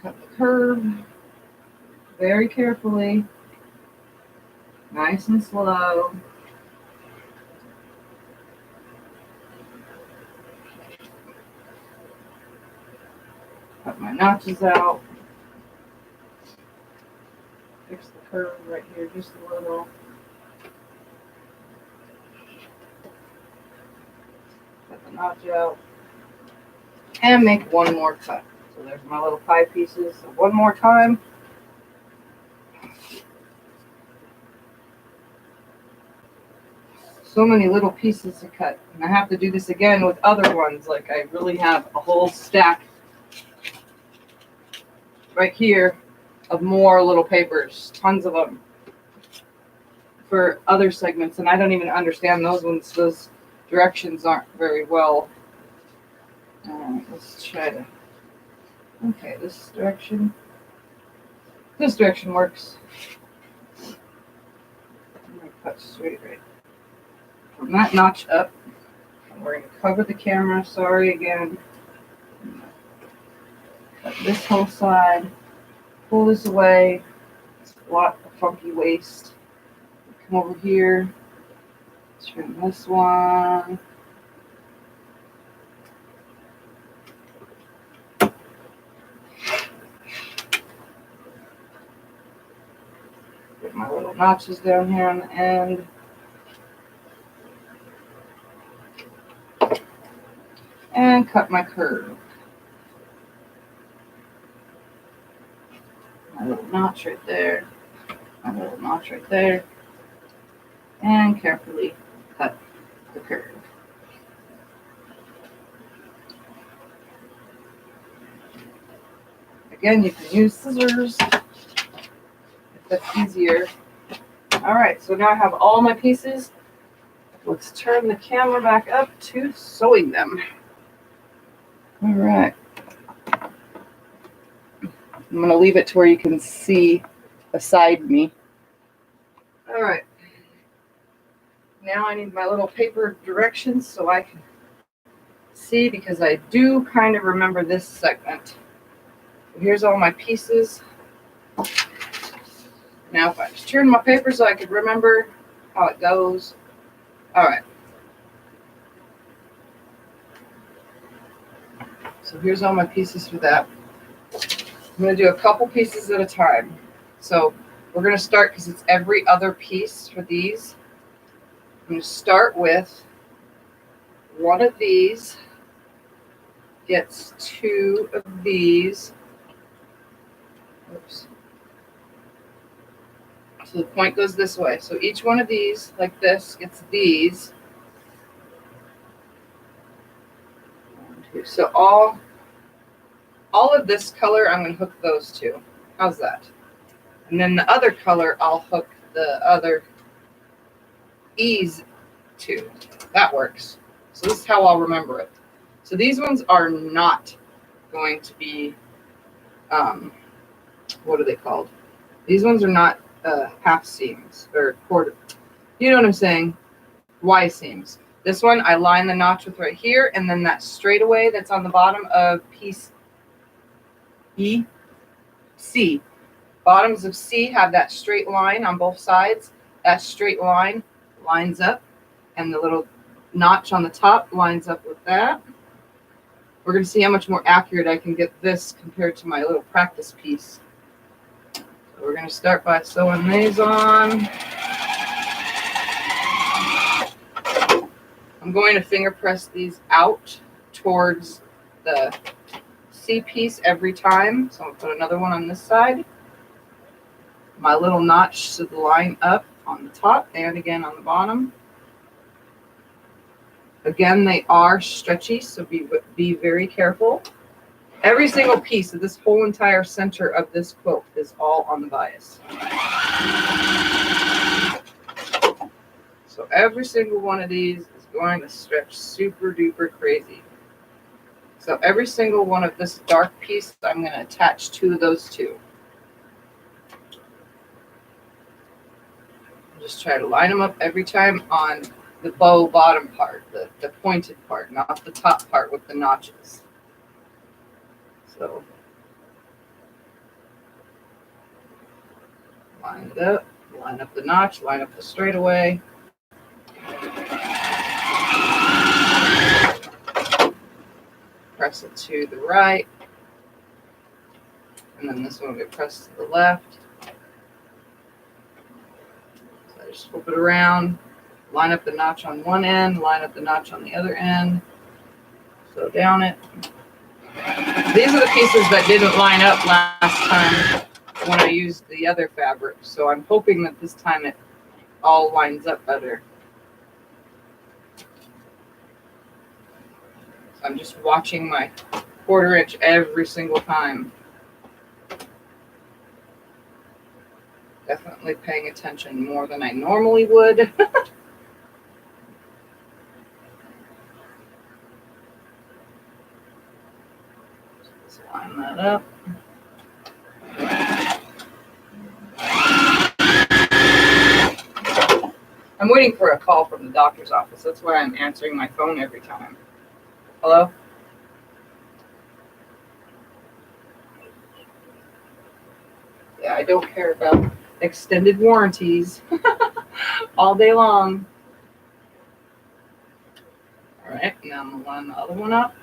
Cut the curve very carefully, nice and slow. Cut my notches out. Fix the curve right here just a little. Cut the notch out. And make one more cut. So there's my little pie pieces. So one more time. So many little pieces to cut. And I have to do this again with other ones. Like I really have a whole stack right here of more little papers, tons of them for other segments, and I don't even understand those ones. Those directions aren't very well. Let's try to. Okay, this direction works. I'm gonna cut straight right from that notch up. And we're gonna cover the camera. Sorry again. Cut this whole side. Pull this away. It's a lot of funky waste. Come over here. Trim this one. Get my little notches down here on the end. And cut my curve. My little notch right there, my little notch right there, and carefully cut the curve. Again, you can use scissors if that's easier. All right, so now I have all my pieces. Let's turn the camera back up to sewing them. All right. I'm going to leave it to where you can see beside me. All right. Now I need my little paper directions so I can see, because I do kind of remember this segment. Here's all my pieces. Now if I just turn my paper so I could remember how it goes. All right. So here's all my pieces for that. I'm going to do a couple pieces at a time. So we're going to start, because it's every other piece for these. I'm going to start with one of these gets two of these. Oops. So the point goes this way. So each one of these, like this, gets these. So all of this color, I'm going to hook those two. How's that? And then the other color, I'll hook the other ease to. That works. So this is how I'll remember it. So these ones are not going to be, what are they called? These ones are not half seams or quarter. You know what I'm saying? Y seams. This one, I line the notch with right here, and then that straightaway that's on the bottom of piece E, C. Bottoms of C have that straight line on both sides. That straight line lines up, and the little notch on the top lines up with that. We're going to see how much more accurate I can get this compared to my little practice piece. So we're going to start by sewing these on. I'm I'm going to finger press these out towards the C piece every time. So I'll put another one on this side. My little notch should line up on the top and again on the bottom. Again, they are stretchy, so be very careful. Every single piece of this whole entire center of this quilt is all on the bias. So every single one of these is going to stretch super duper crazy. So every single one of this dark piece, I'm going to attach two of those two. Just try to line them up every time on the bow bottom part, the pointed part, not the top part with the notches. So line it up, line up the notch, line up the straightaway. Press it to the right, and then this one will get pressed to the left. So I just flip it around, line up the notch on one end, line up the notch on the other end. So down it. These are the pieces that didn't line up last time when I used the other fabric, so I'm hoping that this time it all lines up better. So I'm just watching my 1/4 inch every single time. Definitely paying attention more than I normally would. Just line that up. I'm waiting for a call from the doctor's office. That's why I'm answering my phone every time. Hello? Yeah, I don't care about extended warranties all day long. All right, now I'm going to line the other one up.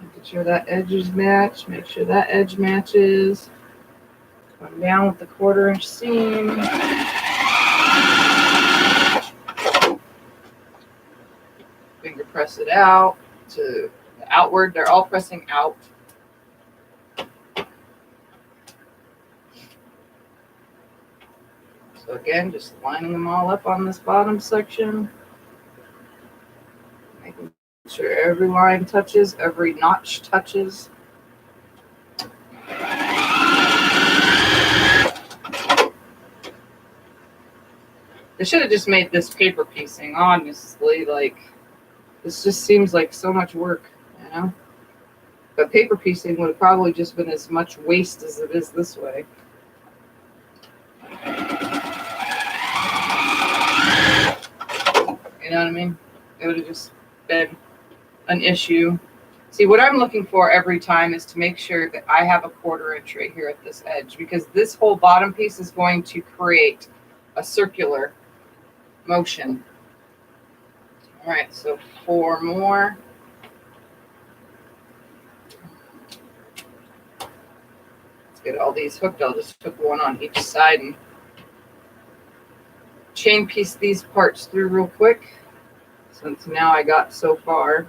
Make sure that edges match. Make sure that edge matches. Come down with the 1/4 inch seam. Finger press it out to the outward. They're all pressing out. So again, just lining them all up on this bottom section. Making sure every line touches, every notch touches. They should have just made this paper piecing, honestly. Like, this just seems like so much work, you know? But paper piecing would have probably just been as much waste as it is this way. You know what I mean? It would have just been an issue. See, what I'm looking for every time is to make sure that I have a 1/4 inch right here at this edge, because this whole bottom piece is going to create a circular motion. All right, so 4 more. Let's get all these hooked. I'll just hook one on each side and chain piece these parts through real quick, since now I got so far.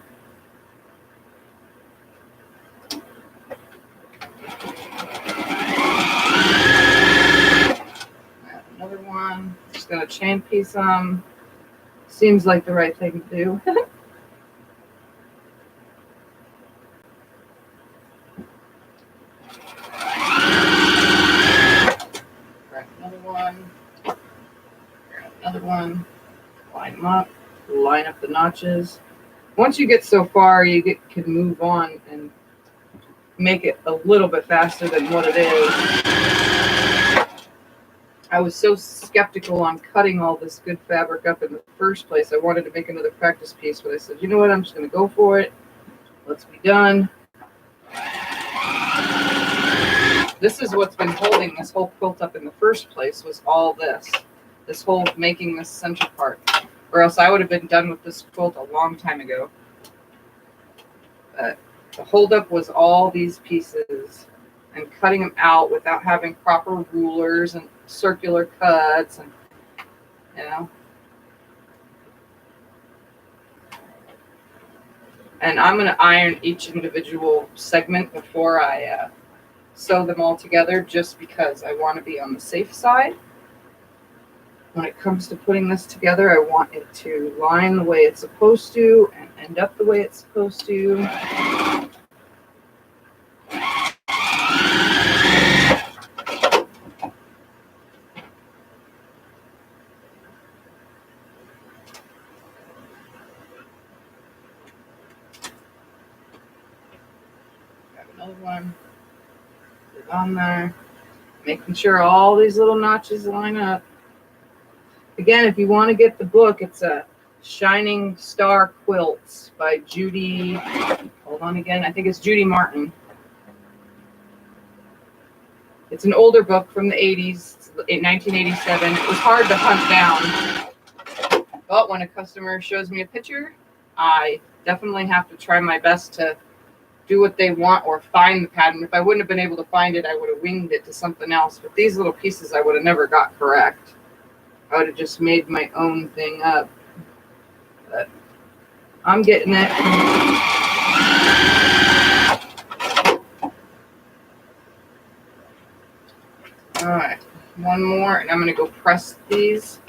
Another one. Just gonna chain piece them. Seems like the right thing to do. Grab another one. Grab another one. Line them up. Line up the notches. Once you get so far, you can move on and make it a little bit faster than what it is. I was so skeptical on cutting all this good fabric up in the first place. I wanted to make another practice piece, but I said, you know what, I'm just going to go for it. Let's be done. This is what's been holding this whole quilt up in the first place, was all this whole making this center part. Or else I would have been done with this quilt a long time ago. But the holdup was all these pieces and cutting them out without having proper rulers and circular cuts, and you know. And I'm going to iron each individual segment before I sew them all together, just because I want to be on the safe side. When it comes to putting this together, I want it to line the way it's supposed to and end up the way it's supposed to. Grab another one, put it on there, making sure all these little notches line up. Again, if you want to get the book, it's a Shining Star Quilts by Judy. Hold on again. I think it's Judy Martin. It's an older book from the 80s, in 1987. It was hard to hunt down. But when a customer shows me a picture, I definitely have to try my best to do what they want or find the pattern. If I wouldn't have been able to find it, I would have winged it to something else. But these little pieces I would have never got correct. I would have just made my own thing up. But I'm getting it. All right, one more, and I'm going to go press these.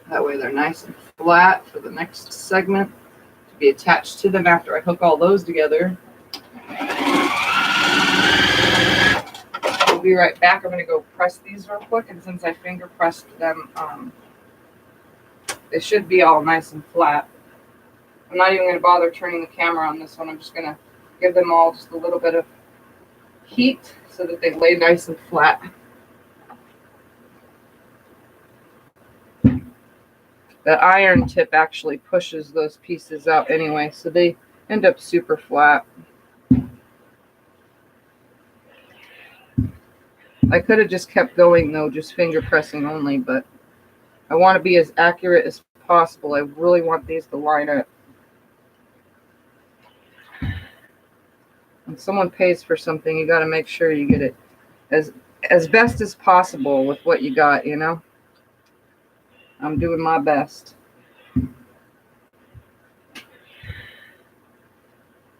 That way they're nice and flat for the next segment to be attached to them after I hook all those together. I'll be right back. I'm going to go press these real quick, and since I finger pressed them, they should be all nice and flat. I'm not even going to bother turning the camera on this one. I'm just going to give them all just a little bit of heat so that they lay nice and flat. The iron tip actually pushes those pieces out anyway, so they end up super flat. I could have just kept going though, just finger pressing only, but I want to be as accurate as possible. I really want these to line up. When someone pays for something, you got to make sure you get it as best as possible with what you got, you know. I'm doing my best.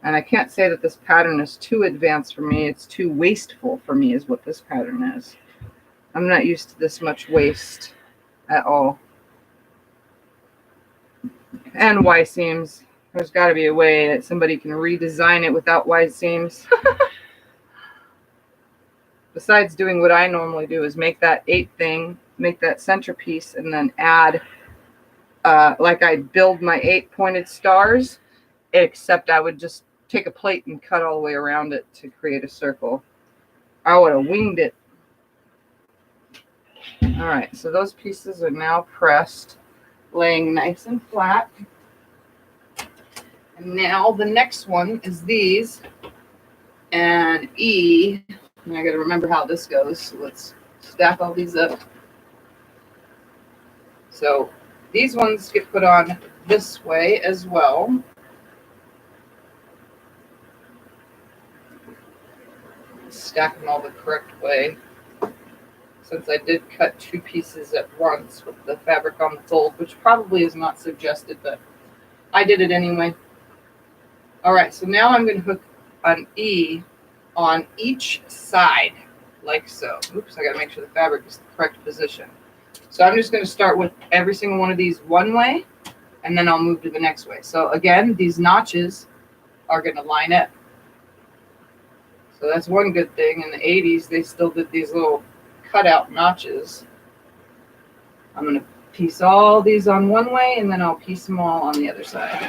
And I can't say that this pattern is too advanced for me. It's too wasteful for me is what this pattern is. I'm not used to this much waste at all. And Y seams. There's got to be a way that somebody can redesign it without Y seams. Besides doing what I normally do is make that 8 thing, make that centerpiece, and then add, like I build my 8 pointed stars, except I would just take a plate and cut all the way around it to create a circle. I would have winged it. All right, so those pieces are now pressed, laying nice and flat. And now the next one is these, and E, and I got to remember how this goes, so let's stack all these up. So these ones get put on this way as well. Stack them all the correct way. Since I did cut 2 pieces at once with the fabric on the fold, which probably is not suggested, but I did it anyway. All right, so now I'm going to hook an E on each side, like so. Oops, I got to make sure the fabric is the correct position. So I'm just going to start with every single one of these one way, and then I'll move to the next way. So again, these notches are going to line up. So that's one good thing. In the 80s, they still did these little cutout notches. I'm going to piece all these on one way, and then I'll piece them all on the other side.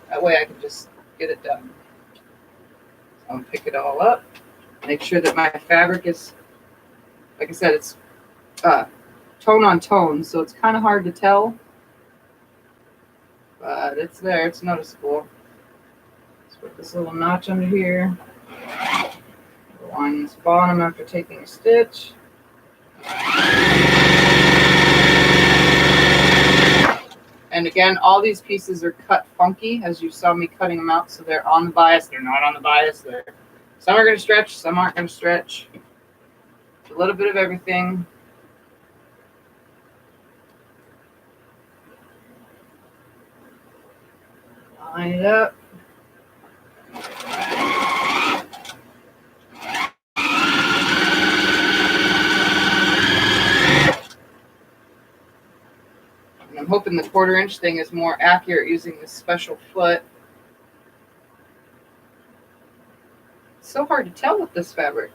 That way I can just get it done. So I'll pick it all up, make sure that my fabric is, like I said, it's tone on tone, so it's kind of hard to tell, but it's there, it's noticeable. Let's put this little notch under here, line this bottom after taking a stitch. And again, all these pieces are cut funky, as you saw me cutting them out, so they're on the bias, they're not on the bias. Some are going to stretch, some aren't going to stretch. A little bit of everything. Line it up. And I'm hoping the 1/4 inch thing is more accurate using this special foot. It's so hard to tell with this fabric.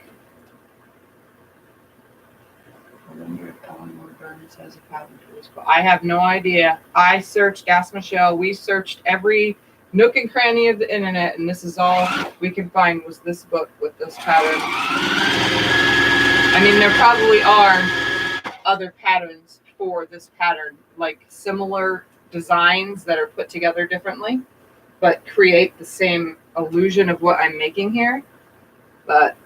I have no idea. I searched, asked Michelle, we searched every nook and cranny of the internet, and this is all we could find was this book with this pattern. I mean, there probably are other patterns for this pattern, like similar designs that are put together differently, but create the same illusion of what I'm making here. But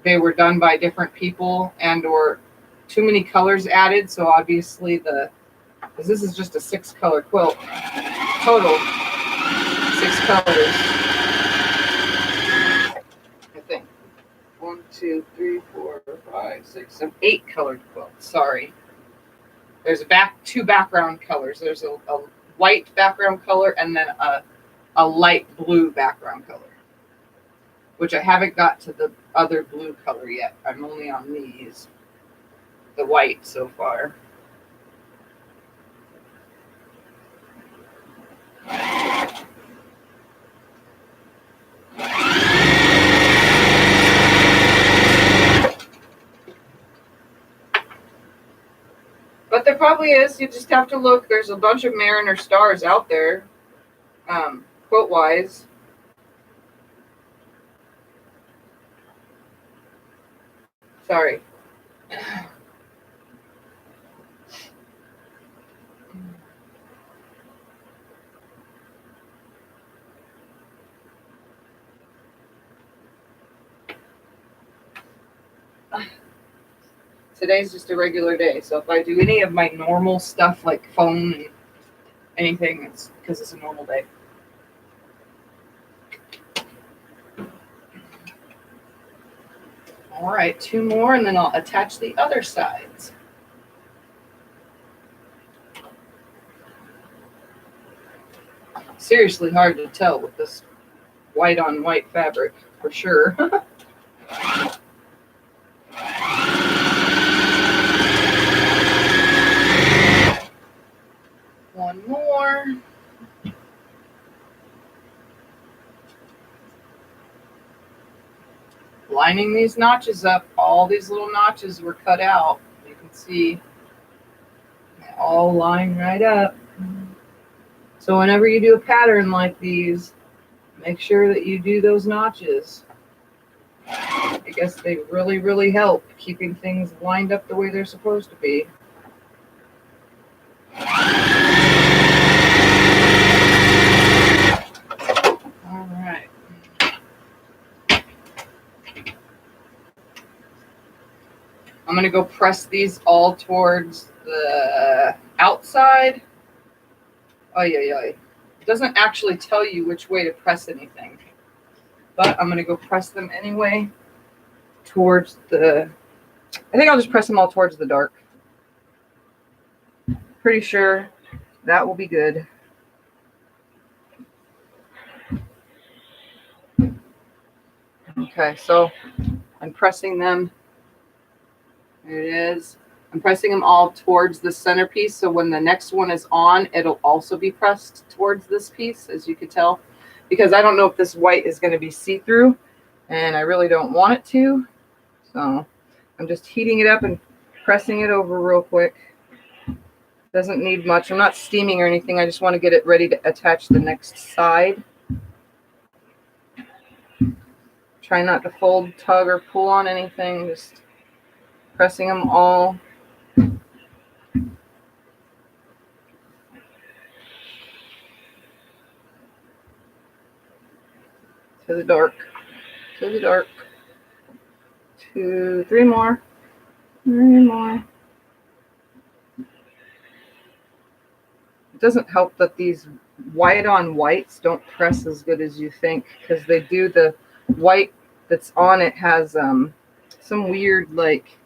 they were done by different people and or too many colors added. So obviously because this is just a 6-color quilt, total 6 colors, I think. 1, 2, 3, 4, 5, 6, 7, 8 colored quilts. Sorry. There's 2 background colors. There's a white background color and then a light blue background color, which I haven't got to the other blue color yet. I'm only on these, the white so far. But there probably is. You just have to look. There's a bunch of Mariner stars out there, quote-wise. Sorry. Today's just a regular day, so if I do any of my normal stuff like phone and anything, it's because it's a normal day. All right, 2 more, and then I'll attach the other sides. Seriously hard to tell with this white on white fabric, for sure. One more. Lining these notches up. All these little notches were cut out. You can see they all line right up. So whenever you do a pattern like these, make sure that you do those notches. I guess they really, really help keeping things lined up the way they're supposed to be. All right. I'm going to go press these all towards the outside. It doesn't actually tell you which way to press anything, but I'm going to go press them anyway towards I think I'll just press them all towards the dark. Pretty sure that will be good. Okay, so I'm pressing them. There it is. I'm pressing them all towards the centerpiece, so when the next one is on, it'll also be pressed towards this piece, as you could tell, because I don't know if this white is going to be see-through, and I really don't want it to. So I'm just heating it up and pressing it over real quick. Doesn't need much. I'm not steaming or anything. I just want to get it ready to attach the next side. Try not to fold, tug, or pull on anything. Just pressing them all. To the dark. To the dark. 2, 3 more. 3 more. It doesn't help that these white on whites don't press as good as you think, because they do. The white that's on it has some weird like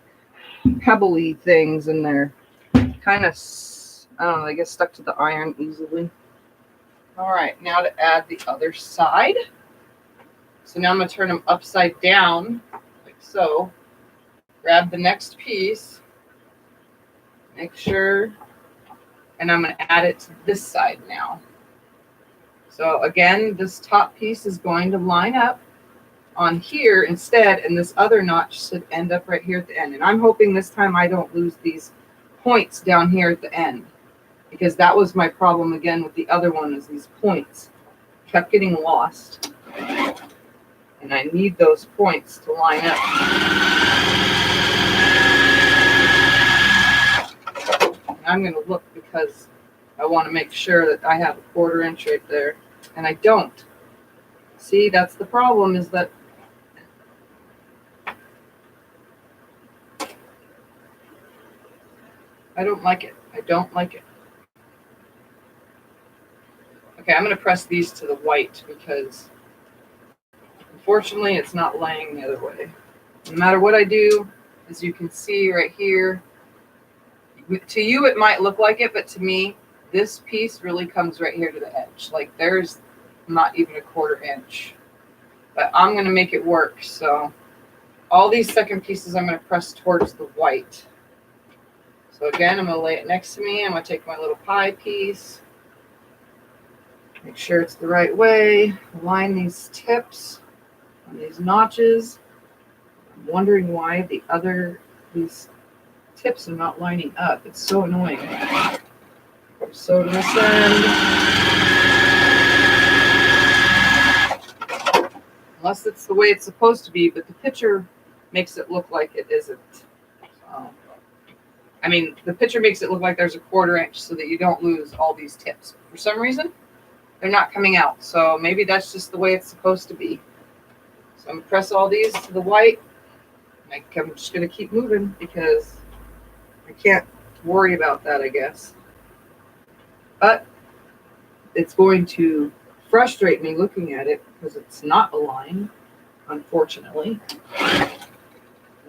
pebbly things in there, kind of, I don't know, they get stuck to the iron easily. All right, now to add the other side. So now I'm going to turn them upside down, like so. Grab the next piece, make sure, and I'm going to add it to this side now. So again, this top piece is going to line up on here instead, and this other notch should end up right here at the end. And I'm hoping this time I don't lose these points down here at the end, because that was my problem again with the other one, is these points kept getting lost. And I need those points to line up. And I'm going to look because I want to make sure that I have a 1/4 inch right there. And I don't. See, that's the problem, is that I don't like it. I don't like it. Okay, I'm going to press these to the white because unfortunately it's not laying the other way. No matter what I do, as you can see right here, to you it might look like it, but to me, this piece really comes right here to the edge. Like there's not even a 1/4 inch. But I'm going to make it work. So all these second pieces I'm going to press towards the white. So again, I'm going to lay it next to me. I'm going to take my little pie piece. Make sure it's the right way. Line these tips on these notches. I'm wondering why these tips are not lining up. It's so annoying. So to this end. Unless it's the way it's supposed to be, but the picture makes it look like it isn't. So, I mean, the picture makes it look like there's a 1/4 inch so that you don't lose all these tips. For some reason, they're not coming out. So maybe that's just the way it's supposed to be. So I'm going to press all these to the white. I'm just going to keep moving because I can't worry about that, I guess. But it's going to frustrate me looking at it because it's not aligned, unfortunately.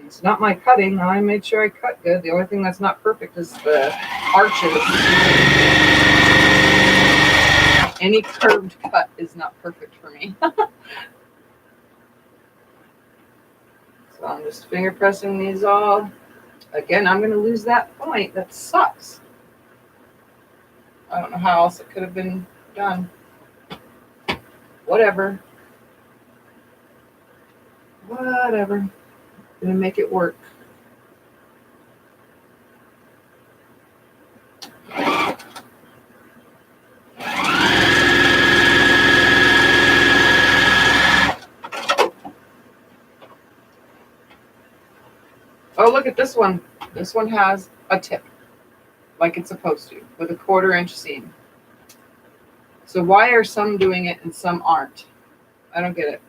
It's not my cutting. I made sure I cut good. The only thing that's not perfect is the arches. Any curved cut is not perfect for me. So I'm just finger pressing these all. Again, I'm going to lose that point. That sucks. I don't know how else it could have been done. Whatever. Whatever. Gonna make it work. Oh, look at this one. This one has a tip, like it's supposed to, with a 1/4 inch seam. So why are some doing it and some aren't? I don't get it.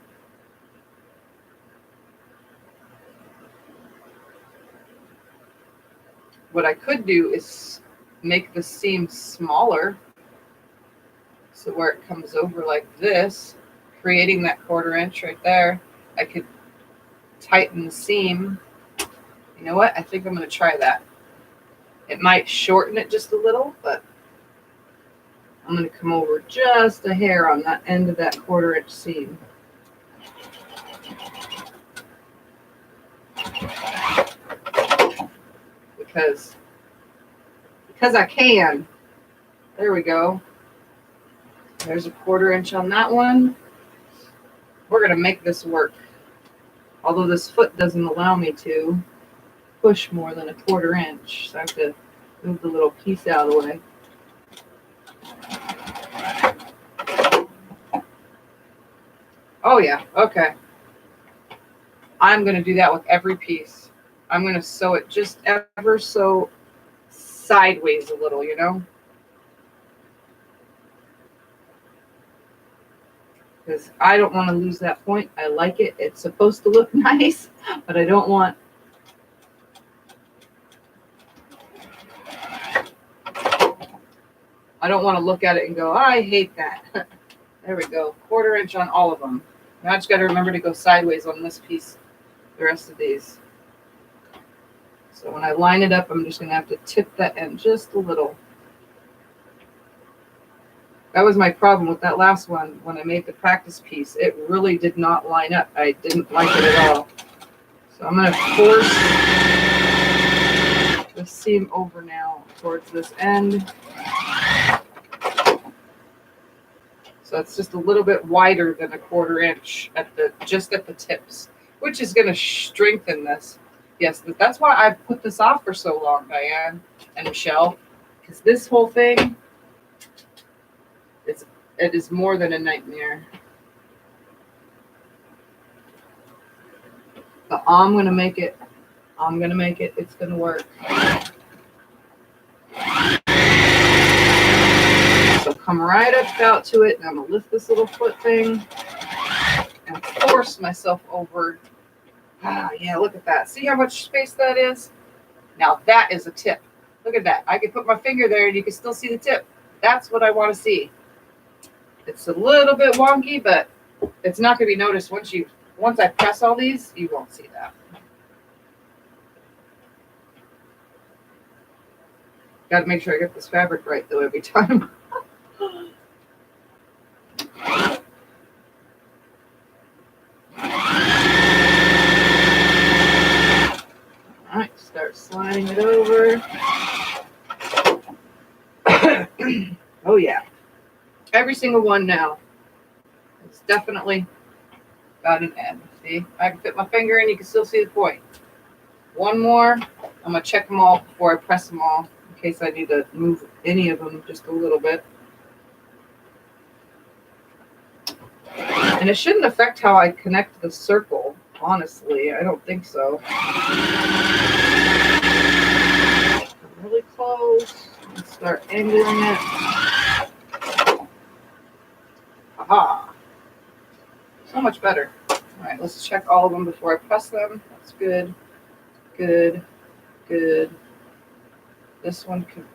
What I could do is make the seam smaller, so where it comes over like this, creating that 1/4 inch right there. I could tighten the seam. You know what? I think I'm going to try that. It might shorten it just a little, but I'm going to come over just a hair on that end of that 1/4 inch seam. Because I can. There we go. There's a 1/4 inch on that one. We're going to make this work. Although this foot doesn't allow me to push more than a 1/4 inch. So I have to move the little piece out of the way. Oh yeah, okay. I'm going to do that with every piece. I'm going to sew it just ever so sideways a little, you know? Because I don't want to lose that point. I like it. It's supposed to look nice, but I don't want... I don't want to look at it and go, I hate that. There we go. 1/4 inch on all of them. Now I just got to remember to go sideways on this piece, the rest of these. So when I line it up, I'm just going to have to tip that end just a little. That was my problem with that last one. When I made the practice piece, it really did not line up. I didn't like it at all. So I'm going to force the seam over now towards this end. So it's just a little bit wider than a 1/4 inch at just at the tips, which is going to strengthen this. Yes, that's why I put this off for so long, Diane and Michelle, because this whole thing, it is more than a nightmare. But I'm going to make it. I'm going to make it. It's going to work. So come right up out to it, and I'm going to lift this little foot thing and force myself over. Ah, yeah, look at that. See how much space that is? Now that is a tip. Look at that. I can put my finger there and you can still see the tip. That's what I want to see. It's a little bit wonky, but it's not going to be noticed once I press all these, you won't see that. Got to make sure I get this fabric right though every time. All right, start sliding it over. Oh yeah. Every single one now. It's definitely got an end. See, I can fit my finger and you can still see the point. One more. I'm going to check them all before I press them all in case I need to move any of them just a little bit. And it shouldn't affect how I connect the circle, honestly. I don't think so. Really close. Let's start angling it. Aha. So much better. All right, let's check all of them before I press them. That's good. Good. Good. This one could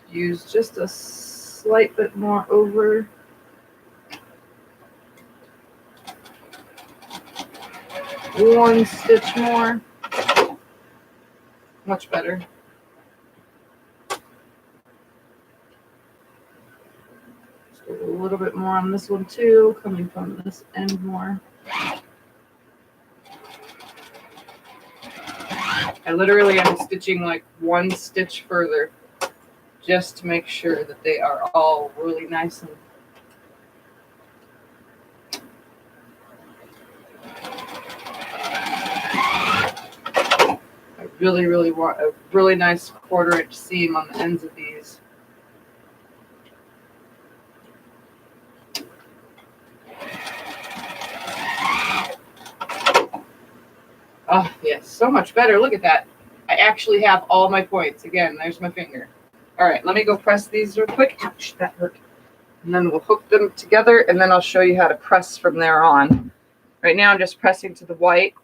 use just a slight bit more over. One stitch more. Much better. A little bit more on this one too, coming from this end more. I literally am stitching like one stitch further just to make sure that they are all really nice and I really want a really nice 1/4 inch seam on the ends of these. Oh, yes, so much better. Look at that. I actually have all my points. Again, there's my finger. All right, let me go press these real quick. Ouch, that hurt. And then we'll hook them together, and then I'll show you how to press from there on. Right now, I'm just pressing to the white.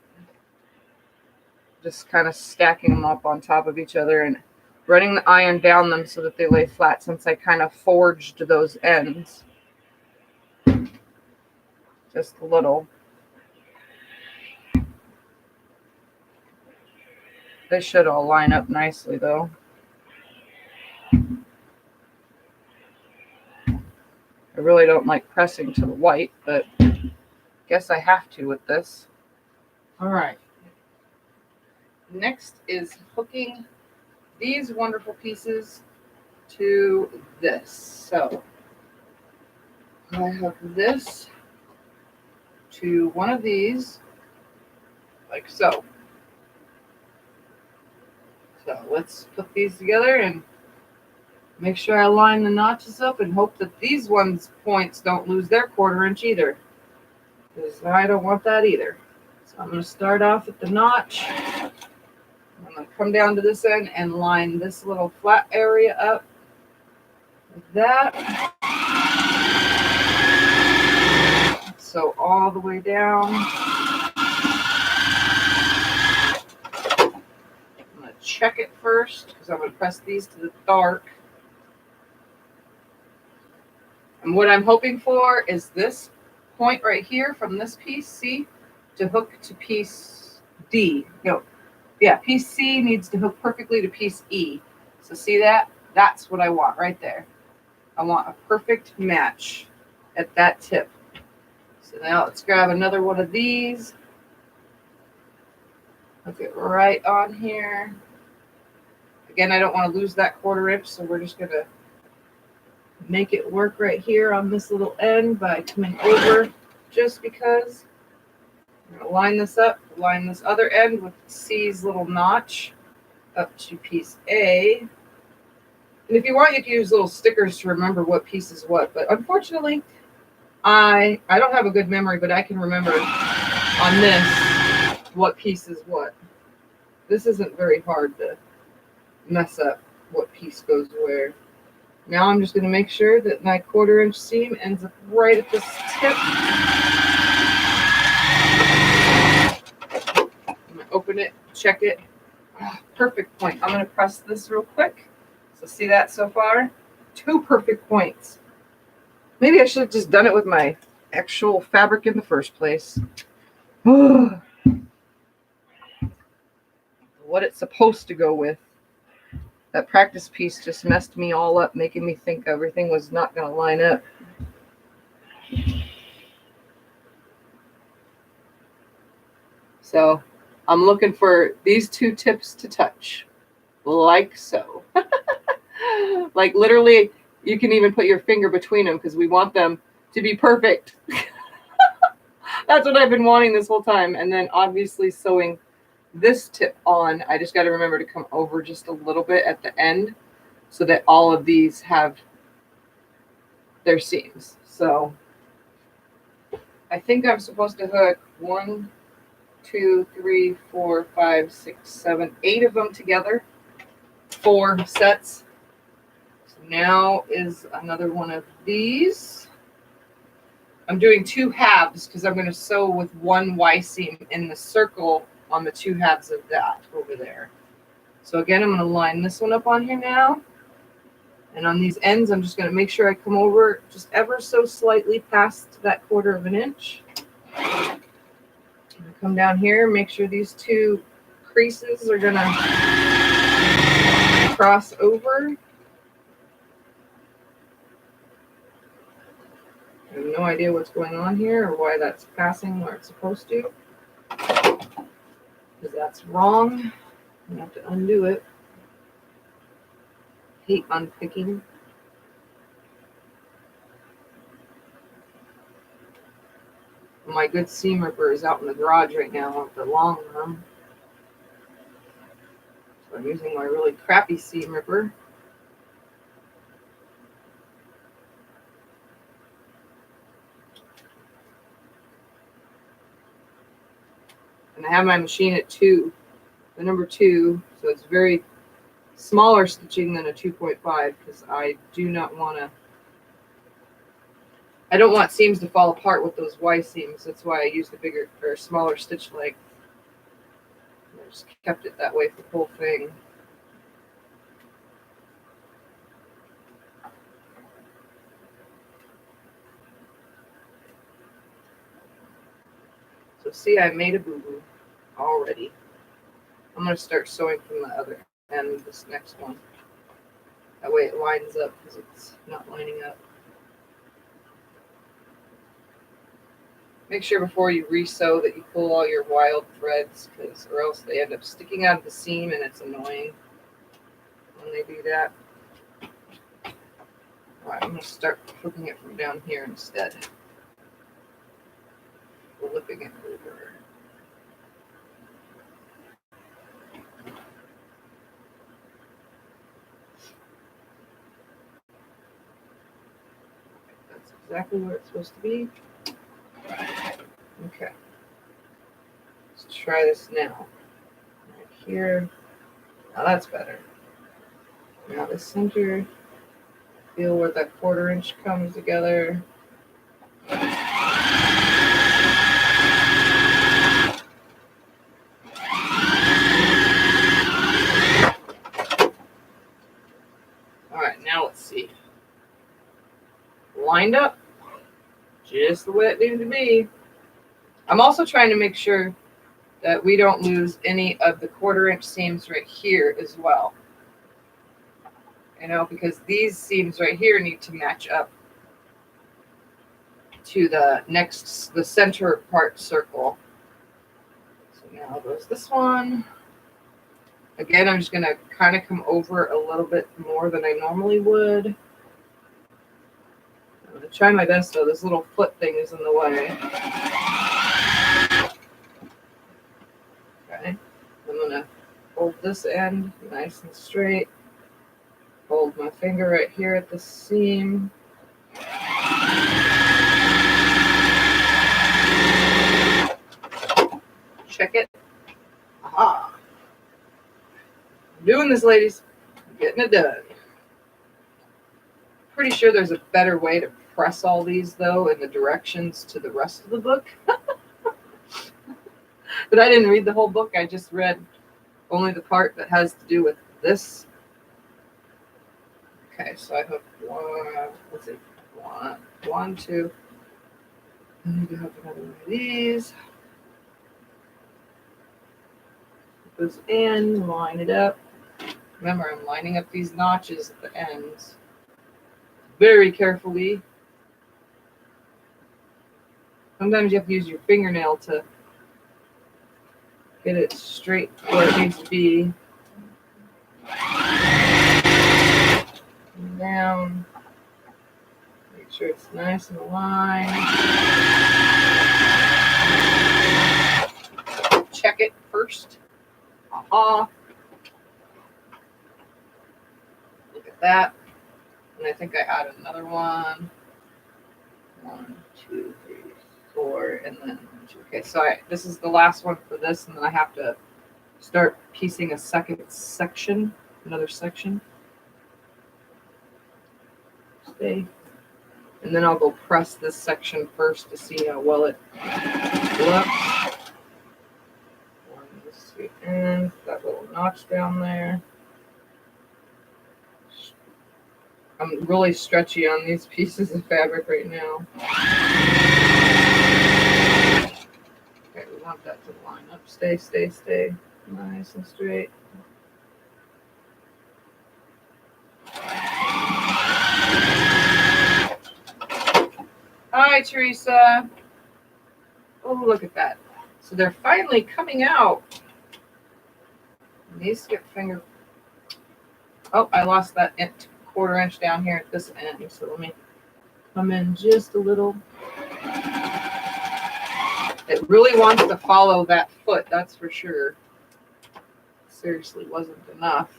Just kind of stacking them up on top of each other and running the iron down them so that they lay flat since I kind of forged those ends. Just a little. They should all line up nicely though. I really don't like pressing to the white, but guess I have to with this. All right. Next is hooking these wonderful pieces to this. So I hook this to one of these, like so. So let's put these together and make sure I line the notches up and hope that these ones' points don't lose their 1/4 inch either, because I don't want that either. So I'm going to start off at the notch. I'm going to come down to this end and line this little flat area up like that. So all the way down. I'm going to check it first because I'm going to press these to the dark. And what I'm hoping for is this point right here from this piece, C, to hook to piece D. No, yeah, piece C needs to hook perfectly to piece E. So see that? That's what I want right there. I want a perfect match at that tip. So now let's grab another one of these. Hook it right on here. Again, I don't want to lose that 1/4 inch, so we're just going to make it work right here on this little end by coming over just because. I'm going to line this up, line this other end with C's little notch up to piece A. And if you want, you can use little stickers to remember what piece is what. But unfortunately, I don't have a good memory, but I can remember on this what piece is what. This isn't very hard to mess up what piece goes where. Now I'm just going to make sure that my 1/4 inch seam ends up right at this tip. I'm going to open it, check it. Oh, perfect point. I'm going to press this real quick. So see that so far? 2 perfect points. Maybe I should have just done it with my actual fabric in the first place. What it's supposed to go with. That practice piece just messed me all up, making me think everything was not going to line up. So I'm looking for these 2 tips to touch, like so. Like literally, you can even put your finger between them because we want them to be perfect. That's what I've been wanting this whole time. And then obviously sewing this tip on, I just got to remember to come over just a little bit at the end so that all of these have their seams. So I think I'm supposed to hook 1, 2, 3, 4, 5, 6, 7, 8 of them together. 4 sets. So now is another one of these. I'm doing 2 halves because I'm going to sew with 1 Y seam in the circle on the 2 halves of that over there. So again, I'm going to line this one up on here now. And on these ends, I'm just going to make sure I come over just ever so slightly past that 1/4 inch. I'm going to come down here, make sure these 2 creases are going to cross over. I have no idea what's going on here or why that's passing where it's supposed to. Because that's wrong. I have to undo it. Hate unpicking. My good seam ripper is out in the garage right now with the long arm. So I'm using my really crappy seam ripper. And I have my machine at 2, the number 2, so it's very smaller stitching than a 2.5 because I do not want to, I don't want seams to fall apart with those Y seams. That's why I used a bigger or smaller stitch length. I just kept it that way for the whole thing. So see, I made a boo-boo already. I'm going to start sewing from the other end of this next one. That way it lines up because it's not lining up. Make sure before you re-sew that you pull all your wild threads, or else they end up sticking out of the seam and it's annoying when they do that. Alright, I'm going to start hooking it from down here instead. Flipping it over. That's exactly where it's supposed to be. Okay. Let's try this now. Right here. Now that's better. Now the center. Feel where that 1/4 inch comes together. Alright, now let's see. Lined up. Just the way it needed to be. I'm also trying to make sure that we don't lose any of the 1/4 inch seams right here as well. You know, because these seams right here need to match up to the center part circle. So now goes this one. Again, I'm just going to kind of come over a little bit more than I normally would. I'm going to try my best though. This little foot thing is in the way. Okay. I'm going to hold this end nice and straight. Hold my finger right here at the seam. Check it. Aha. I'm doing this, ladies. I'm getting it done. Pretty sure there's a better way to press all these, though, in the directions to the rest of the book. But I didn't read the whole book. I just read only the part that has to do with this. Okay, so I hooked one, two. I need to hook another one of these. Put those in, line it up. Remember, I'm lining up these notches at the ends very carefully. Sometimes you have to use your fingernail to get it straight where it needs to be. And down. Make sure it's nice and aligned. Check it first. Aha. Look at that. And I think I added another one. 1, 2, 3, 4, and then 2. Okay, so this is the last one for this, and then I have to start piecing a second section, another section. Stay. And then I'll go press this section first to see how well it looks. And that little notch down there. I'm really stretchy on these pieces of fabric right now. Okay, we want that to line up. Stay, stay, stay. Nice and straight. Hi, Teresa. Oh, look at that. So they're finally coming out. These skip finger. Oh, I lost that 1/4 inch down here at this end. So let me come in just a little. It really wants to follow that foot, that's for sure. Seriously, wasn't enough.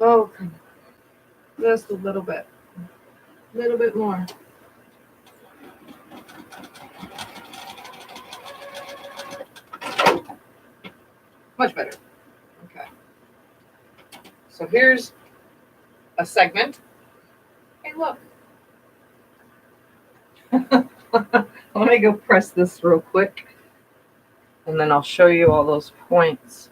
Oh, just a little bit. A little bit more. Much better. Okay. So here's a segment. Hey, look. Let me go press this real quick, and then I'll show you all those points.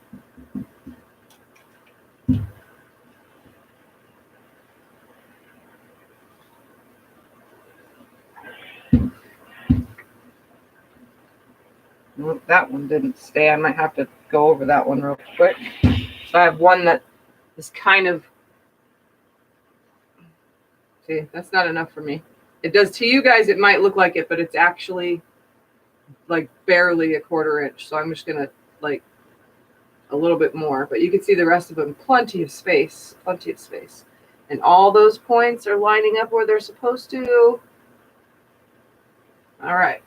Well, that one didn't stay. I might have to go over that one real quick. So I have one that is kind of, see, that's not enough for me. It does to you guys, it might look like it, but it's actually like barely a 1/4 inch. So I'm just going to like a little bit more, but you can see the rest of them, plenty of space, plenty of space. And all those points are lining up where they're supposed to. All right.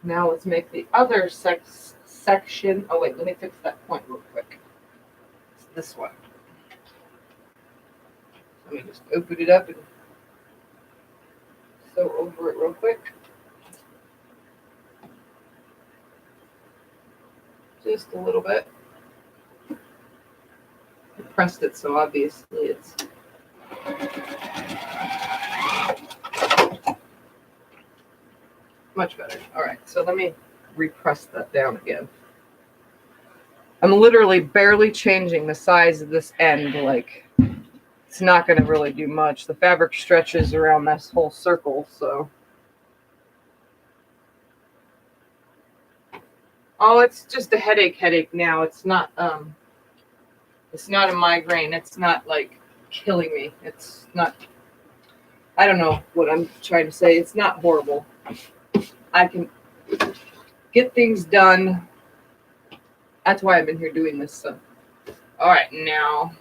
Now let's make the other section. Oh, wait, let me fix that point real quick. It's this one. Let me just open it up and sew over it real quick. Just a little bit. I pressed it, so obviously it's much better. All right, so let me repress that down again. I'm literally barely changing the size of this end. Like, it's not going to really do much. The fabric stretches around this whole circle, so. Oh, it's just a headache now. It's not, It's not a migraine. It's not like killing me. It's not, I don't know what I'm trying to say. It's not horrible. I can get things done. That's why I've been here doing this. So, all right, now,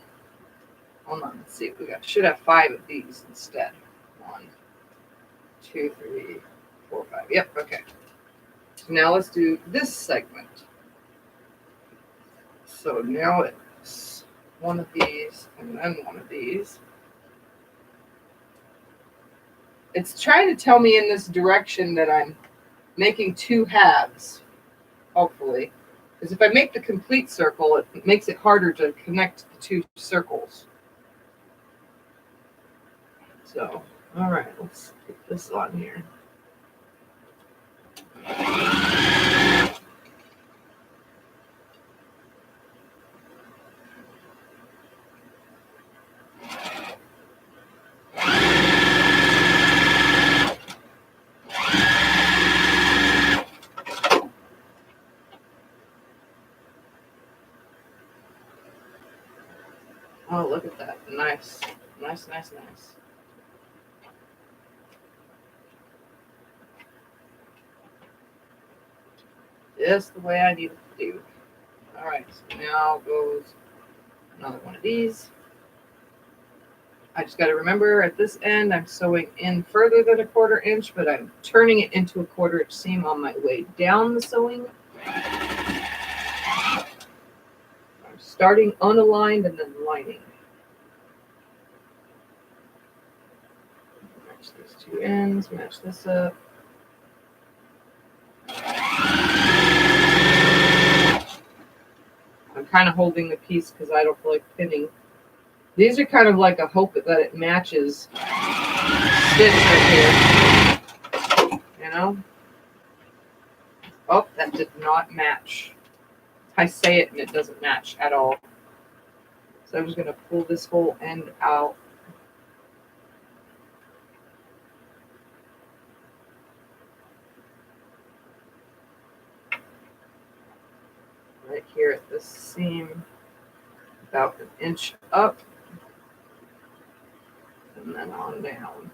hold on. Let's see. Should have 5 of these instead. 1, 2, 3, 4, 5. Yep. Okay. So now let's do this segment. So now it's one of these and then one of these. It's trying to tell me in this direction that I'm making 2 halves, hopefully. Because if I make the complete circle, it makes it harder to connect the 2 circles. So, all right, let's put this on here. Oh, look at that. Nice. Nice, nice, nice. Just the way I need it to do. All right, so now goes another one of these. I just got to remember at this end, I'm sewing in further than a 1/4 inch, but I'm turning it into a 1/4 inch seam on my way down the sewing. I'm starting unaligned and then lining. Match these 2 ends, match this up. I'm kind of holding the piece because I don't feel like pinning. These are kind of like a hope that it matches stitch right here. You know? Oh, that did not match. I say it and it doesn't match at all. So I'm just going to pull this whole end out. Right here at this seam, about 1 inch up, and then on down.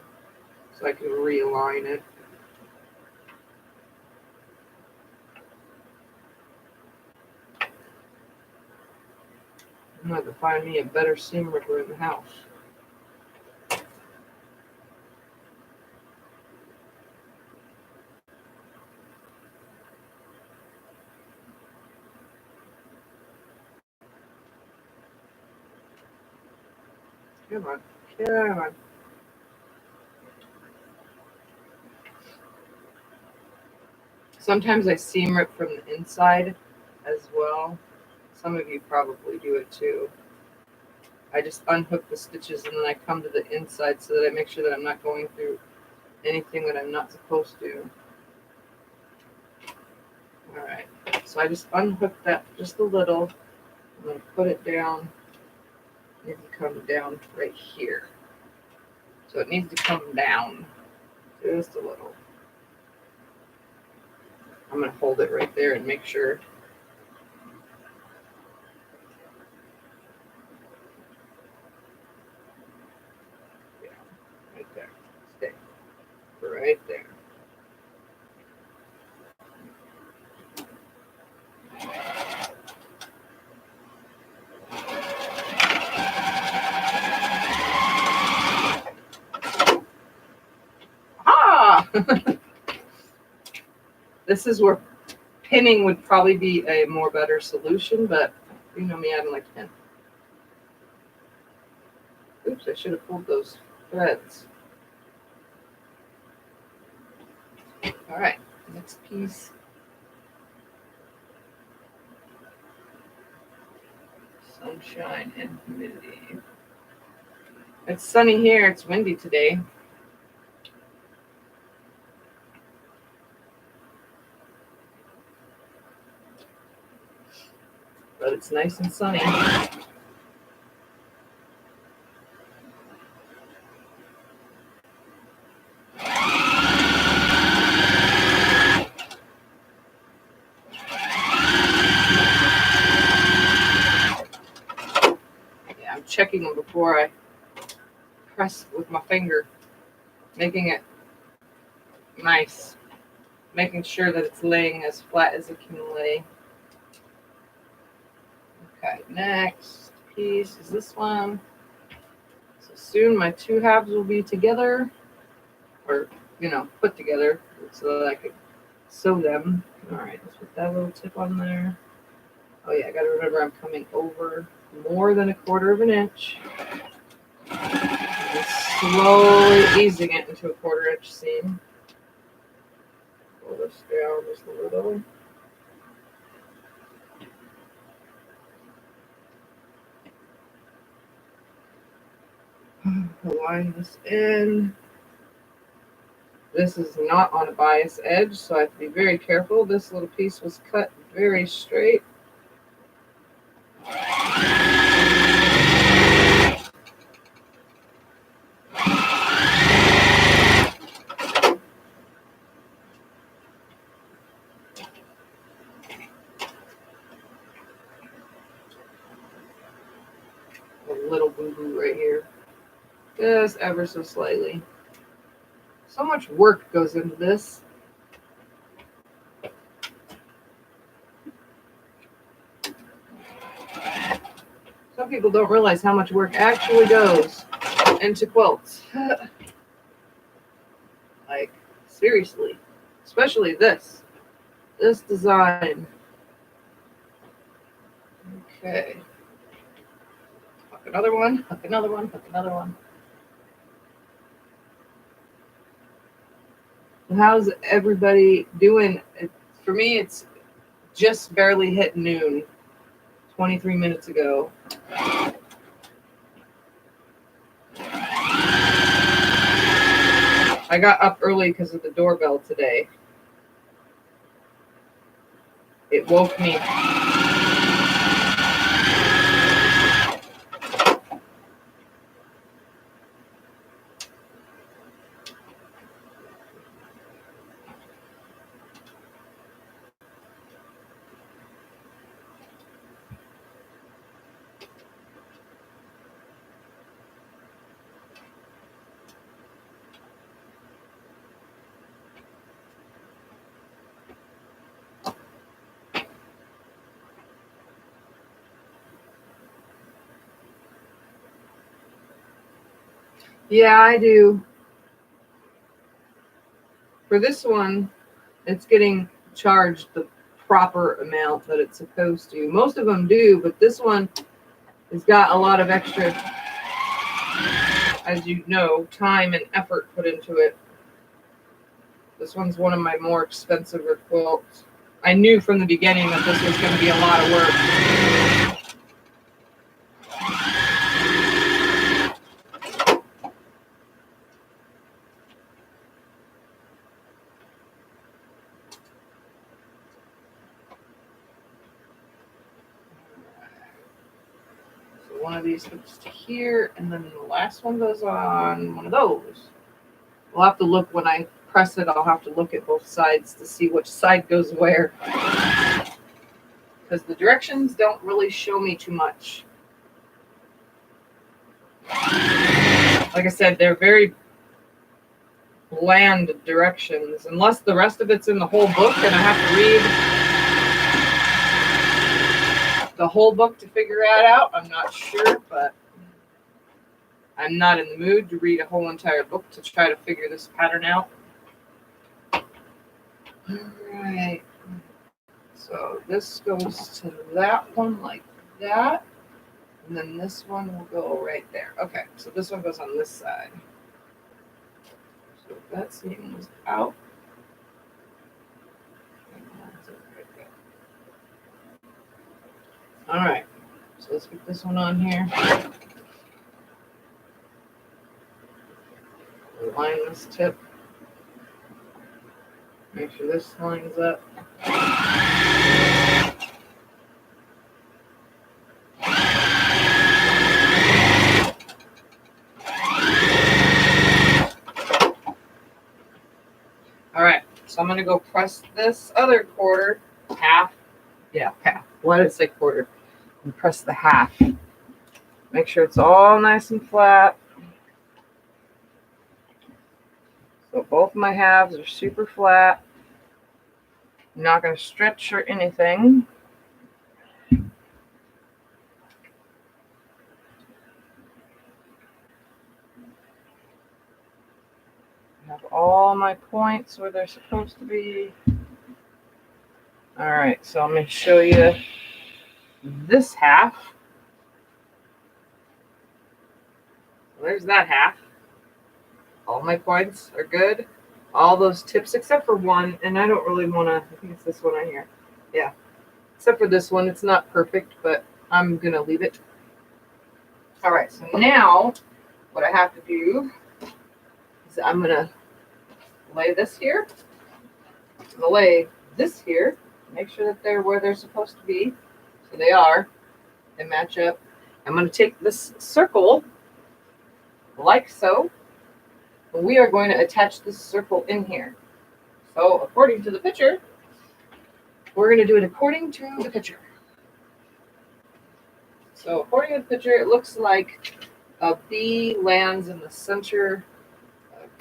So I can realign it. I'm going to find me a better seam ripper in the house. Come on, come on. Sometimes I seam rip from the inside as well. Some of you probably do it too. I just unhook the stitches and then I come to the inside so that I make sure that I'm not going through anything that I'm not supposed to. All right, so I just unhook that just a little. I'm going to put it down. It needs to come down right here. So it needs to come down just a little. I'm going to hold it right there and make sure. Yeah, right there. Stay. Right there. Ah! This is where pinning would probably be a more better solution, but you know me, I don't like to pin. Oops, I should have pulled those threads. All right, next piece. Sunshine and humidity. It's sunny here. It's windy today. But it's nice and sunny. checking them before I press with my finger, making it nice, making sure that it's laying as flat as it can lay. Okay, next piece is this one. So soon my two halves will be together, or put together so that I could sew them. All right, let's put that little tip on there. Oh yeah, I gotta remember I'm coming over more than 1/4 of an inch. And slowly easing it into a 1/4 inch seam. Pull this down just a little. Align this in. This is not on a bias edge, so I have to be very careful. This little piece was cut very straight. A little boo-boo right here. Just ever so slightly. So much work goes into this. Some people don't realize how much work actually goes into quilts. Like, seriously. Especially this design. Okay. Hook another one, hook another one, hook another one. How's everybody doing? For me, it's just barely hit noon, 23 minutes ago. I got up early because of the doorbell today. It woke me. Yeah, I do. For this one, it's getting charged the proper amount that it's supposed to. Most of them do, but this one has got a lot of extra, as you know, time and effort put into it. This one's one of my more expensive quilts. I knew from the beginning that this was going to be a lot of work. One of these hooks to here, and then the last one goes on one of those. We'll have to look when I press it. I'll have to look at both sides to see which side goes where, because the directions don't really show me too much. Like I said, they're very bland directions, unless the rest of it's in the whole book and I have to read the whole book to figure that out. I'm not sure, but I'm not in the mood to read a whole entire book to try to figure this pattern out. All right. So this goes to that one like that. And then this one will go right there. Okay, so this one goes on this side. So that seam was out. All right, so let's get this one on here. Line this tip. Make sure this lines up. All right, so I'm going to go press this other 1/4, half. Yeah, half. Why did I say 1/4? And press the half Make sure it's all nice and flat. So both my halves are super flat. I'm not going to stretch or anything. I have all my points where they're supposed to be. All right, so I'm going to show you this half. There's that half. All my points are good. All those tips except for one, and I don't really want to, I think it's this one right here. Yeah, except for this one. It's not perfect, but I'm going to leave it. All right, so now what I have to do is I'm going to lay this here. I'm going to lay this here. Make sure that they're where they're supposed to be. So they are. They match up. I'm going to take this circle like so. We are going to attach this circle in here. So according to the picture, we're going to do it according to the picture. So according to the picture, it looks like a bee lands in the center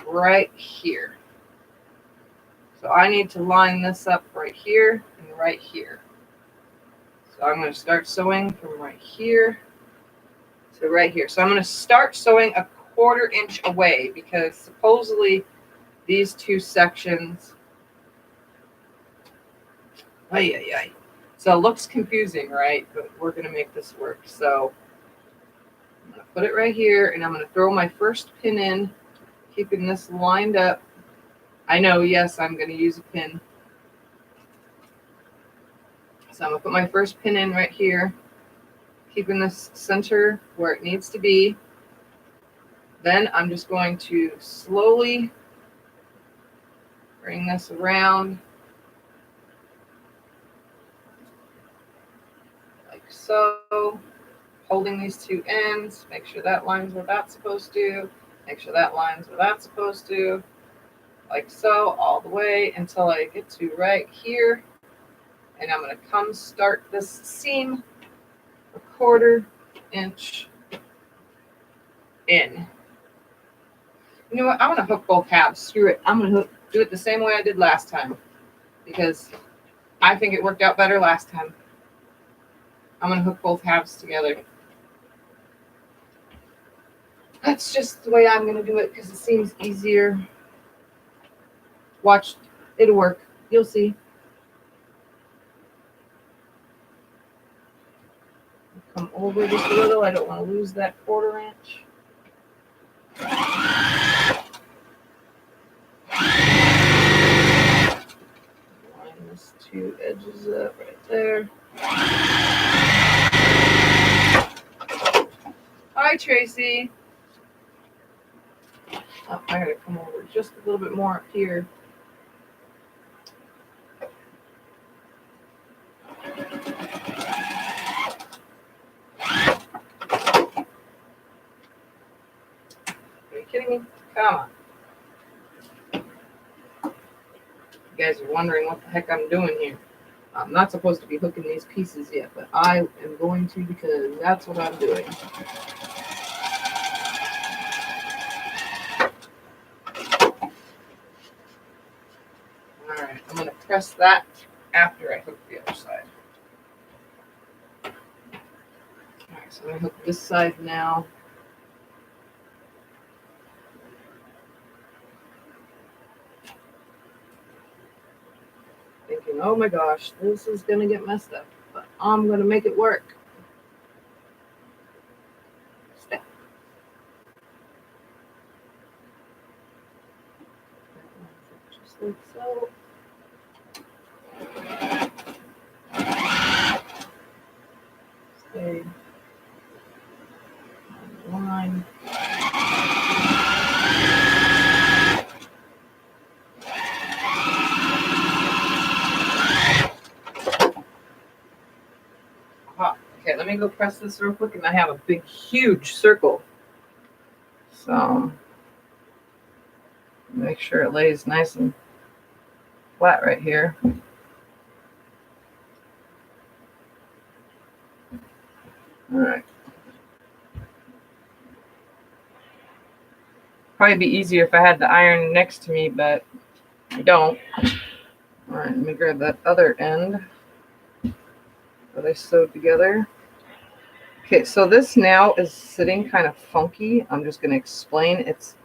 right here. So I need to line this up right here and right here. So I'm going to start sewing from right here to right here. So I'm going to start sewing a 1/4 inch away because supposedly these two sections, so it looks confusing, right? But we're going to make this work. So I'm going to put it right here and I'm going to throw my first pin in, keeping this lined up. I know, yes, I'm going to use a pin. So I'm going to put my first pin in right here, keeping this center where it needs to be. Then I'm just going to slowly bring this around like so, holding these two ends. Make sure that lines where that's supposed to. Make sure that lines where that's supposed to. Like so, all the way until I get to right here. And I'm going to come start this seam a 1/4 inch in. You know what? I'm going to hook both halves. Screw it. I'm going to do it the same way I did last time because I think it worked out better last time. I'm going to hook both halves together. That's just the way I'm going to do it because it seems easier. Watch. It'll work. You'll see. Come over just a little. I don't want to lose that 1/4 inch. Line these two edges up right there. Hi, Tracy. Oh, I gotta come over just a little bit more up here. Are you kidding me? Come on. You guys are wondering what the heck I'm doing here. I'm not supposed to be hooking these pieces yet, but I am going to because that's what I'm doing. All right, I'm going to press that after I hook the other side. All right, so I'm going to hook this side now. Thinking, oh my gosh, this is going to get messed up, but I'm going to make it work. Step. Just like so. Stay on the line. Okay, let me go press this real quick, and I have a big, huge circle. So make sure it lays nice and flat right here. All right. Probably be easier if I had the iron next to me, but I don't. All right, let me grab that other end that I sewed together. Okay, so this now is sitting kind of funky. I'm just going to explain. It's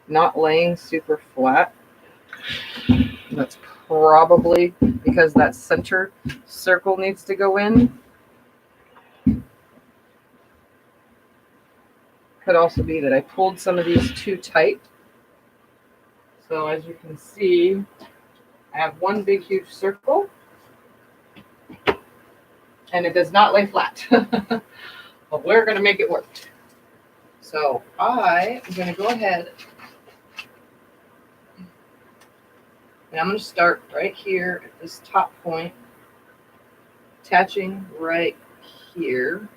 not laying super flat. That's probably because that center circle needs to go in. Could also be that I pulled some of these too tight. So as you can see, I have one big huge circle and it does not lay flat. But we're going to make it work. So I am going to go ahead and I'm going to start right here at this top point, attaching right here.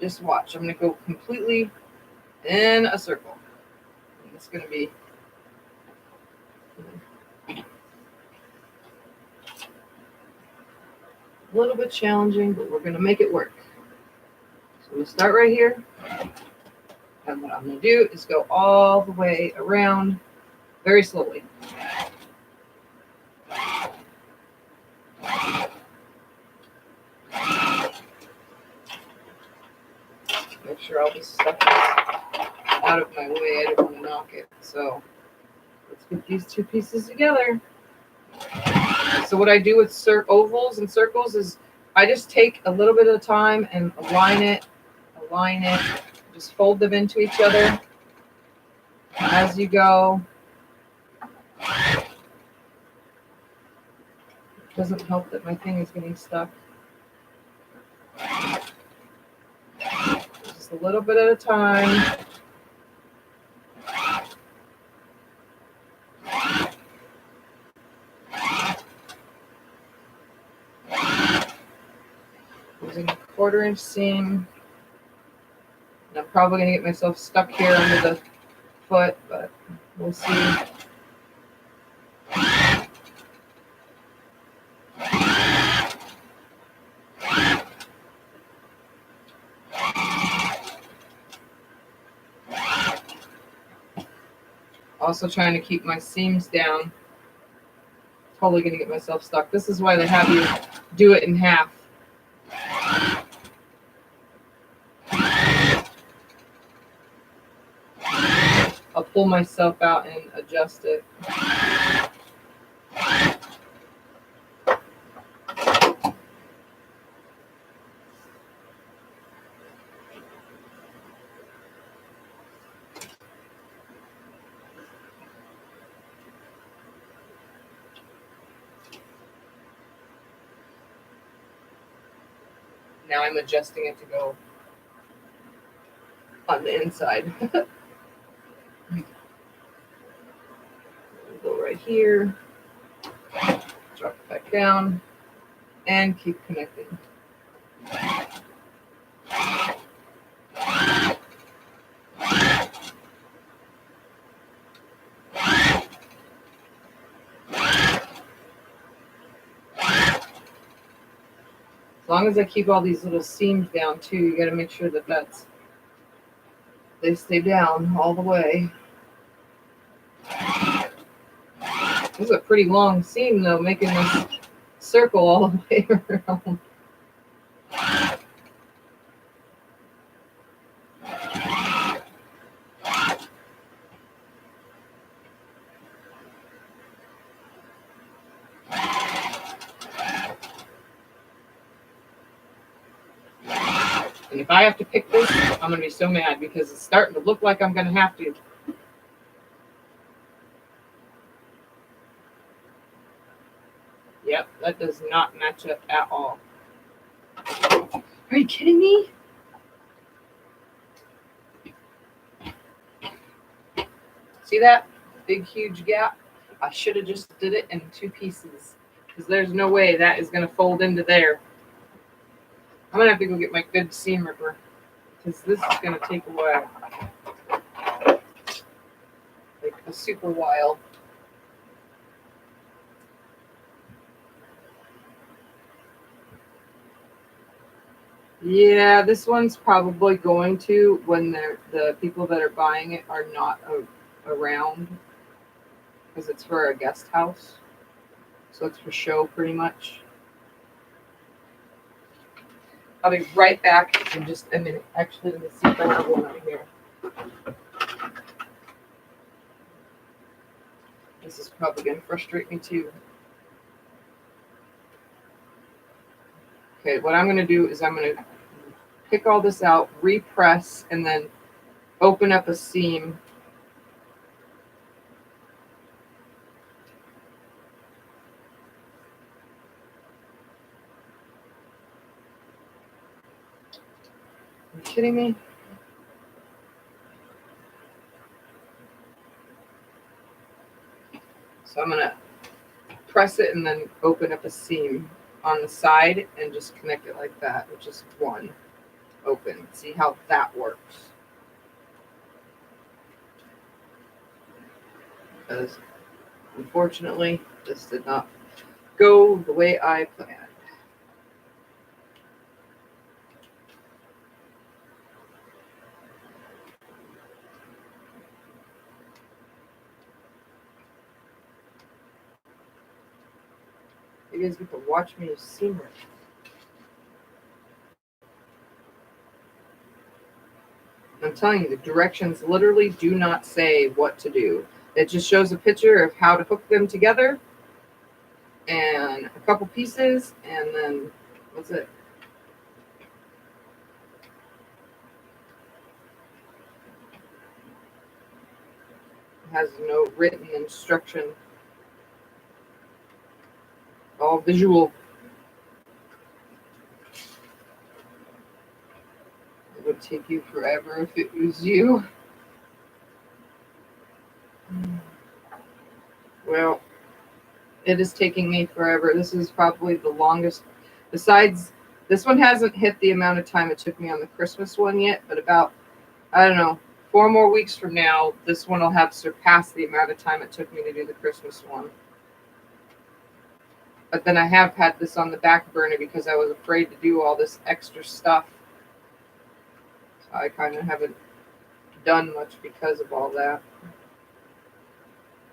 Just watch. I'm going to go completely in a circle. And it's going to be a little bit challenging, but we're going to make it work. So I'm going to start right here. And what I'm going to do is go all the way around very slowly. Make sure all this stuff is out of my way. I don't want to knock it. So let's get these two pieces together. So what I do with ovals and circles is I just take a little bit of time and align it, just fold them into each other as you go. It doesn't help that my thing is getting stuck. Just a little bit at a time. Using a 1/4 inch seam. And I'm probably going to get myself stuck here under the foot, but we'll see. Also trying to keep my seams down. Totally going to get myself stuck. This is why they have you do it in half. I'll pull myself out and adjust it. Now I'm adjusting it to go on the inside. Go right here, drop it back down, and keep connecting. As long as I keep all these little seams down too, you got to make sure that they stay down all the way. This is a pretty long seam though, making this circle all the way around. And if I have to pick this, I'm going to be so mad because it's starting to look like I'm going to have to. Yep, that does not match up at all. Are you kidding me? See that big, huge gap? I should have just did it in 2 pieces because there's no way that is going to fold into there. I'm going to have to go get my good seam ripper because this is going to take a while. Like a super while. Yeah, this one's probably going to when the people that are buying it are not around, because it's for a guest house. So it's for show pretty much. I'll be right back in just a minute. Actually, let me see if I have one right here. This is probably going to frustrate me too. Okay, what I'm going to do is I'm going to pick all this out, repress, and then open up a seam. Are you kidding me? So I'm going to press it and then open up a seam on the side and just connect it like that, which is one open. See how that works. Because unfortunately, this did not go the way I planned. You guys get to watch me seam rip. I'm telling you, the directions literally do not say what to do. It just shows a picture of how to hook them together and a couple pieces, and then that's it. It has no written instruction, all visual. It would take you forever if it was you. Well, it is taking me forever. This is probably the longest. Besides, this one hasn't hit the amount of time it took me on the Christmas one yet, but about, I don't know, 4 more weeks from now, this one will have surpassed the amount of time it took me to do the Christmas one. But then I have had this on the back burner because I was afraid to do all this extra stuff. So I kind of haven't done much because of all that.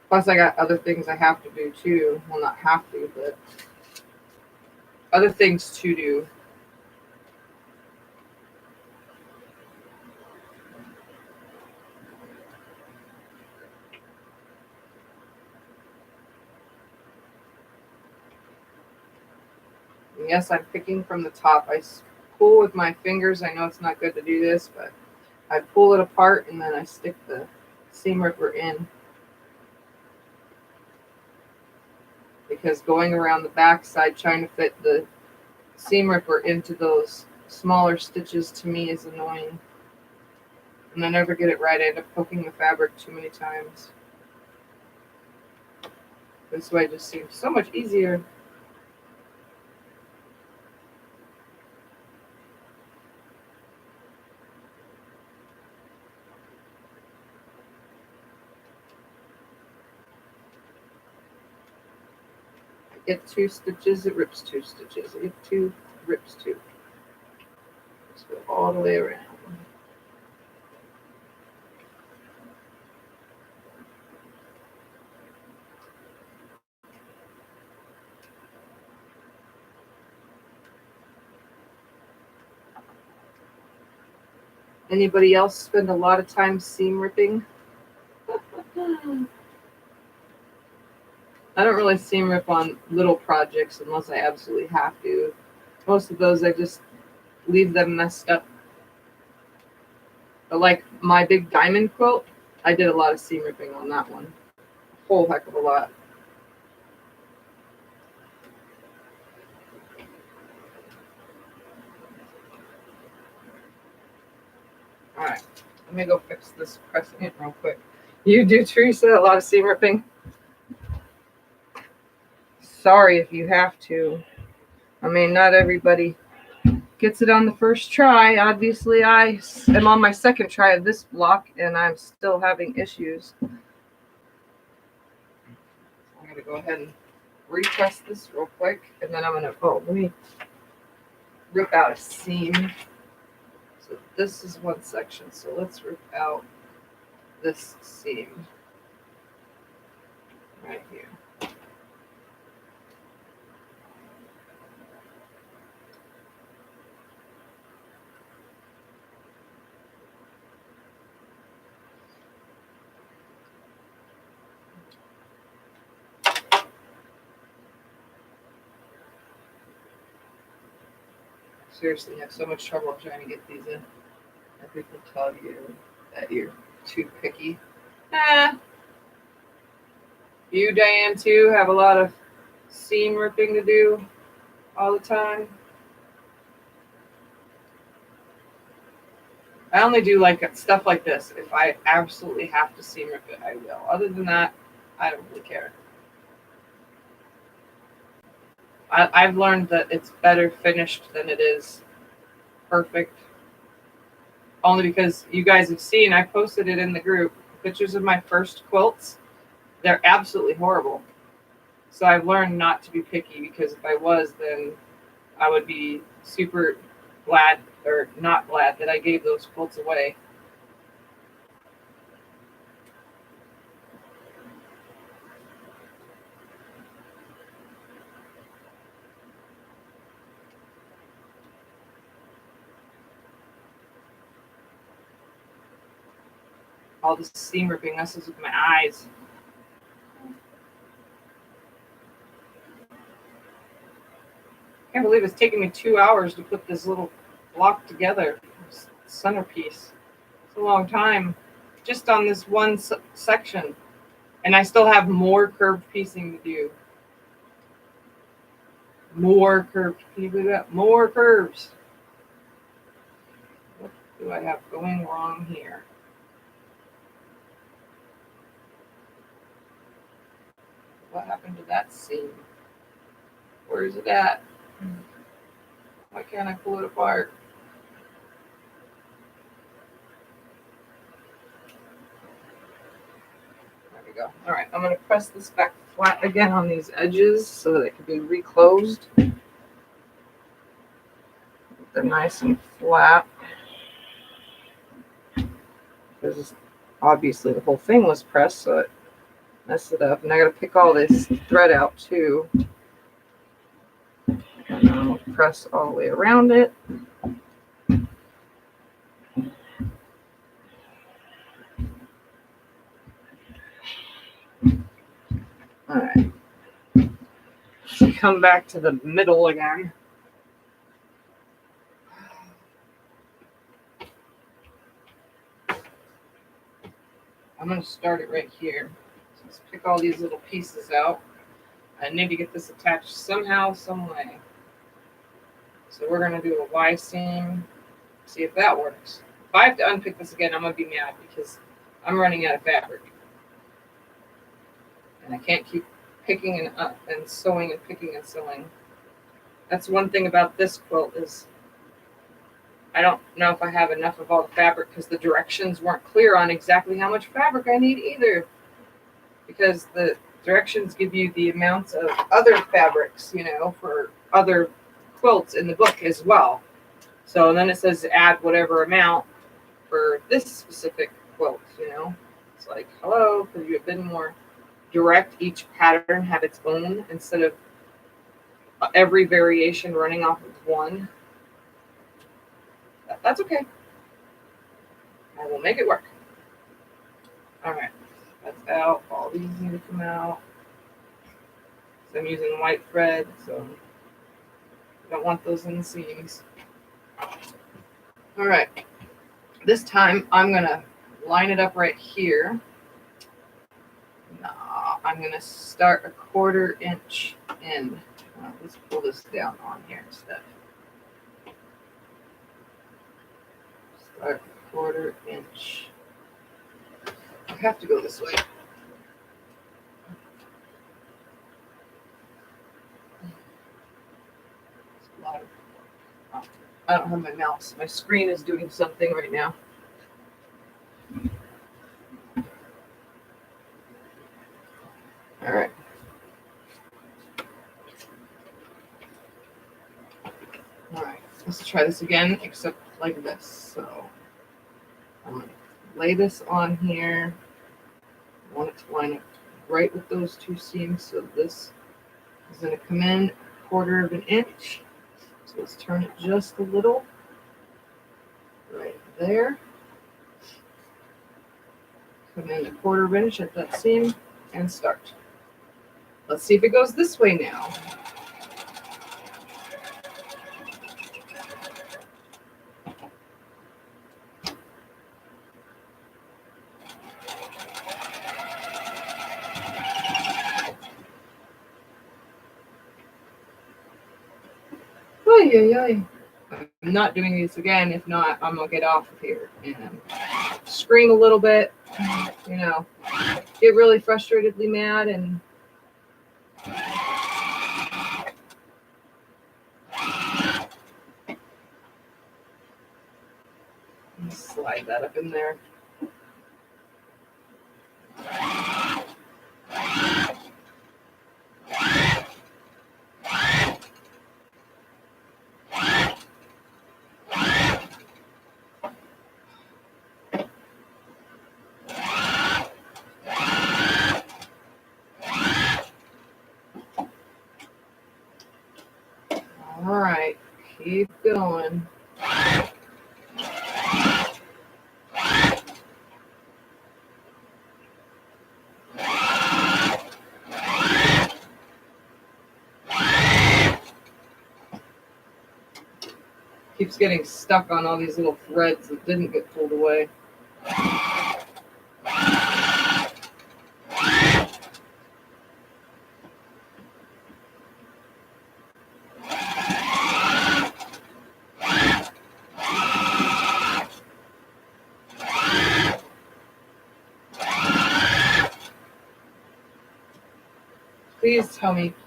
Plus, I got other things I have to do too. Well, not have to, but other things to do. And yes, I'm picking from the top. I pull with my fingers. I know it's not good to do this, but I pull it apart and then I stick the seam ripper in. Because going around the back side trying to fit the seam ripper into those smaller stitches to me is annoying. And I never get it right. I end up poking the fabric too many times. This way just seems so much easier. I get 2 stitches, it rips 2 stitches. I get 2, rips 2. Just go all the way around. Anybody else spend a lot of time seam ripping? I don't really seam rip on little projects unless I absolutely have to. Most of those I just leave them messed up. But like my big diamond quilt, I did a lot of seam ripping on that one. A whole heck of a lot. Alright, let me go fix this pressing it real quick. You do, Teresa, a lot of seam ripping? Sorry if you have to. I mean, not everybody gets it on the first try. Obviously, I am on my second try of this block, and I'm still having issues. I'm going to go ahead and repress this real quick, and then I'm going to, let me rip out a seam. So this is one section. So let's rip out this seam right here. Seriously, I have so much trouble trying to get these in. And people tell you that you're too picky. You, Diane, too, have a lot of seam ripping to do all the time. I only do like stuff like this. If I absolutely have to seam rip it, I will. Other than that, I don't really care. I've learned that it's better finished than it is perfect. Only because you guys have seen, I posted it in the group, pictures of my first quilts. They're absolutely horrible. So I've learned not to be picky, because if I was, then I would be super glad, or not glad, that I gave those quilts away. All this seam ripping messes with my eyes. I can't believe it's taking me 2 hours to put this little block together, this centerpiece. It's a long time, just on this one section. And I still have more curved piecing to do. More curved. Can you believe that? More curves. What do I have going wrong here? What happened to that seam? Where is it at? Why can't I pull it apart? There we go. All right, I'm going to press this back flat again on these edges so that it can be reclosed. They're nice and flat. Because obviously the whole thing was pressed, so it messed it up. And I got to pick all this thread out too. And I'll press all the way around it. All right. So come back to the middle again. I'm going to start it right here. So let's pick all these little pieces out. I need to get this attached somehow, some way. So we're going to do a Y seam, see if that works. If I have to unpick this again, I'm going to be mad because I'm running out of fabric. And I can't keep picking and up and sewing and picking and sewing. That's one thing about this quilt is I don't know if I have enough of all the fabric because the directions weren't clear on exactly how much fabric I need either. Because the directions give you the amounts of other fabrics, you know, for other quilts in the book as well. So then it says add whatever amount for this specific quilt, you know. It's like, hello, could you have been more direct? Each pattern have its own instead of every variation running off of one. That's okay. I will make it work. All right, that's out. All these need to come out. So I'm using white thread, so I don't want those in the seams. All right, this time I'm gonna line it up right here. I'm gonna start a 1/4 inch in. Let's pull this down on here instead. Start 1/4 inch. I have to go this way. I don't have my mouse. My screen is doing something right now. All right. All right. Let's try this again, except like this. So I'm going to lay this on here. I want it to line up right with those two seams. So this is going to come in 1/4 of an inch. So let's turn it just a little. Right there. Come in 1/4 of an inch at that seam and start. Let's see if it goes this way now. Oy, oy, oy. I'm not doing this again. If not, I'm gonna get off of here and scream a little bit, you know, get really frustratedly mad and slide that up in there. All right, keep going. Keeps getting stuck on all these little threads that didn't get pulled away.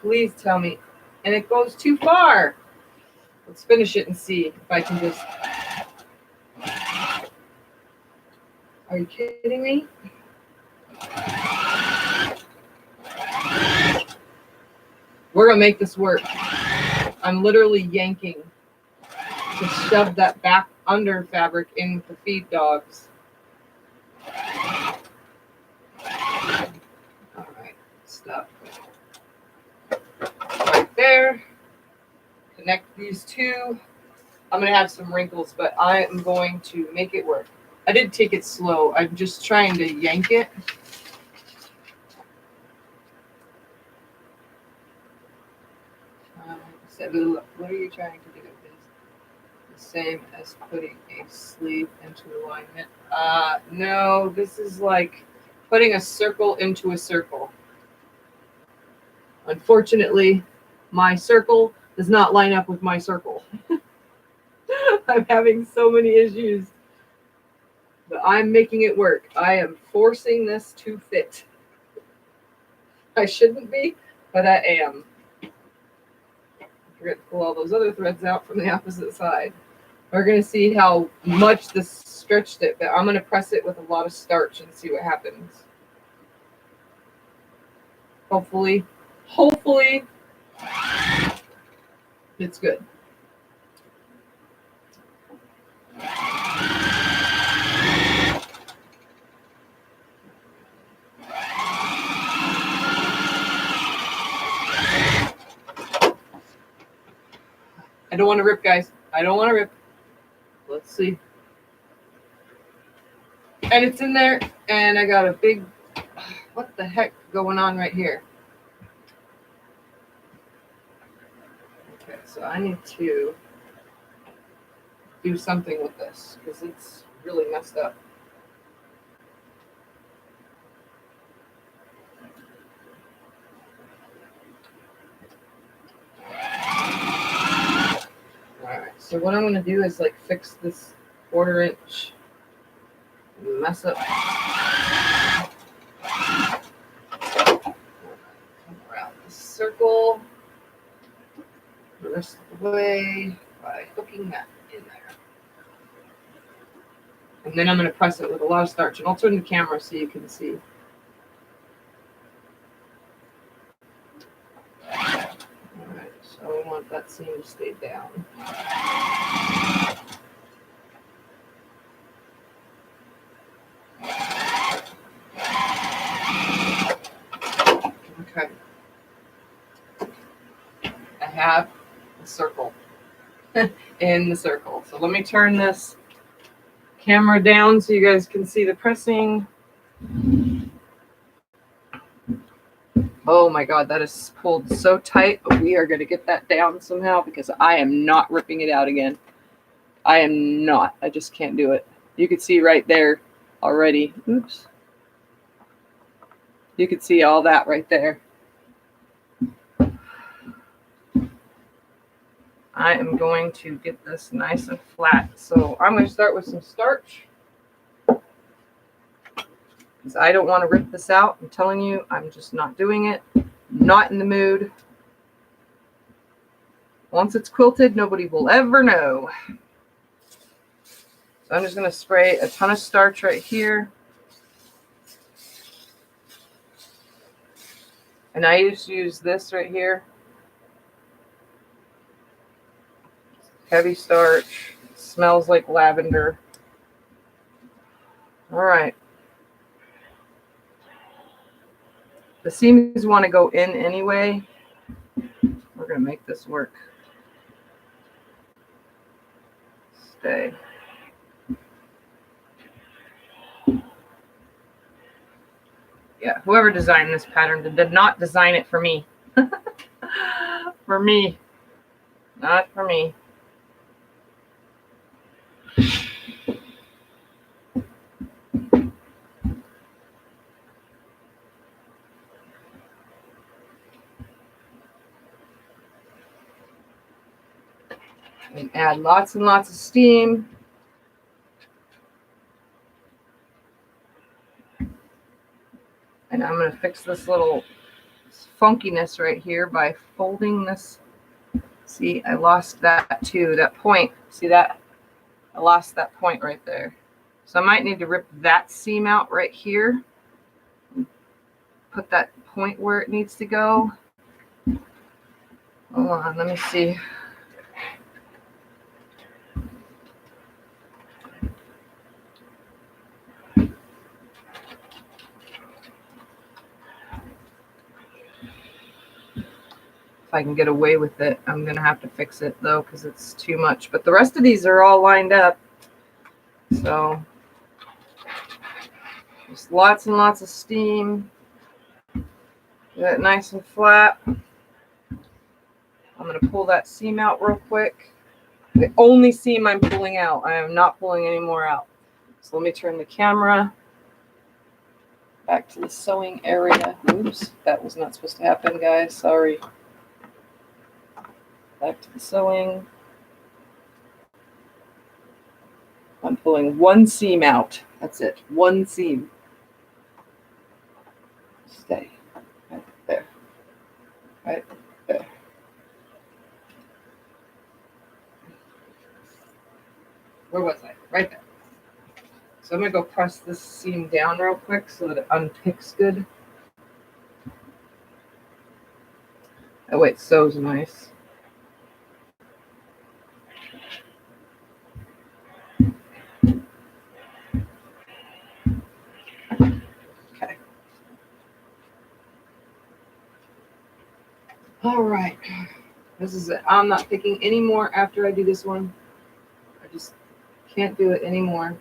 Please tell me. And it goes too far. Let's finish it and see if I can just. Are you kidding me? We're gonna make this work. I'm literally yanking to shove that back under fabric in with the feed dogs. All right, stop. Right there. Connect these two. I'm gonna have some wrinkles, but I am going to make it work. I did take it slow. I'm just trying to yank it. So what are you trying to do? Is the same as putting a sleeve into alignment. No, this is like putting a circle into a circle. Unfortunately, my circle does not line up with my circle. I'm having so many issues, but I'm making it work. I am forcing this to fit. I shouldn't be, but I am. Forget to pull all those other threads out from the opposite side. We're going to see how much this stretched it, but I'm going to press it with a lot of starch and see what happens. Hopefully, it's good. I don't want to rip, guys. I don't want to rip. Let's see. And it's in there, and I got a big, what the heck going on right here? Okay, so I need to do something with this because it's really messed up. Alright, so what I'm going to do is like fix this 1/4 inch mess up. Come around the circle the rest of the way by hooking that in there. And then I'm going to press it with a lot of starch. And I'll turn the camera so you can see. Alright, so I want want that seam to stay down. Okay. I have a circle in the circle. So let me turn this camera down so you guys can see the pressing. Oh my God, that is pulled so tight, but we are going to get that down somehow because I am not ripping it out again. I am not. I just can't do it. You can see right there already. Oops. You can see all that right there. I am going to get this nice and flat. So I'm going to start with some starch. Because I don't want to rip this out. I'm telling you, I'm just not doing it. Not in the mood. Once it's quilted, nobody will ever know. So I'm just going to spray a ton of starch right here. And I used to use this right here. Heavy starch. It smells like lavender. All right. The seams want to go in anyway. We're going to make this work. Stay. Yeah, whoever designed this pattern did not design it for me. For me. Not for me. And add lots and lots of steam. And I'm going to fix this little funkiness right here by folding this. See, I lost that too, that point. See that? I lost that point right there. So I might need to rip that seam out right here. Put that point where it needs to go. Hold on, let me see. If I can get away with it. I'm going to have to fix it though because it's too much. But the rest of these are all lined up. So just lots and lots of steam. Get it nice and flat. I'm going to pull that seam out real quick. The only seam I'm pulling out. I am not pulling any more out. So let me turn the camera back to the sewing area. Oops, that was not supposed to happen, guys. Sorry. Back to the sewing. I'm pulling one seam out. That's it. One seam. Stay. Right there. Right there. Where was I? Right there. So I'm going to go press this seam down real quick so that it unpicks good. That way it sews nice. Okay. All right. This is it. I'm not picking any more after I do this one. I just can't do it anymore.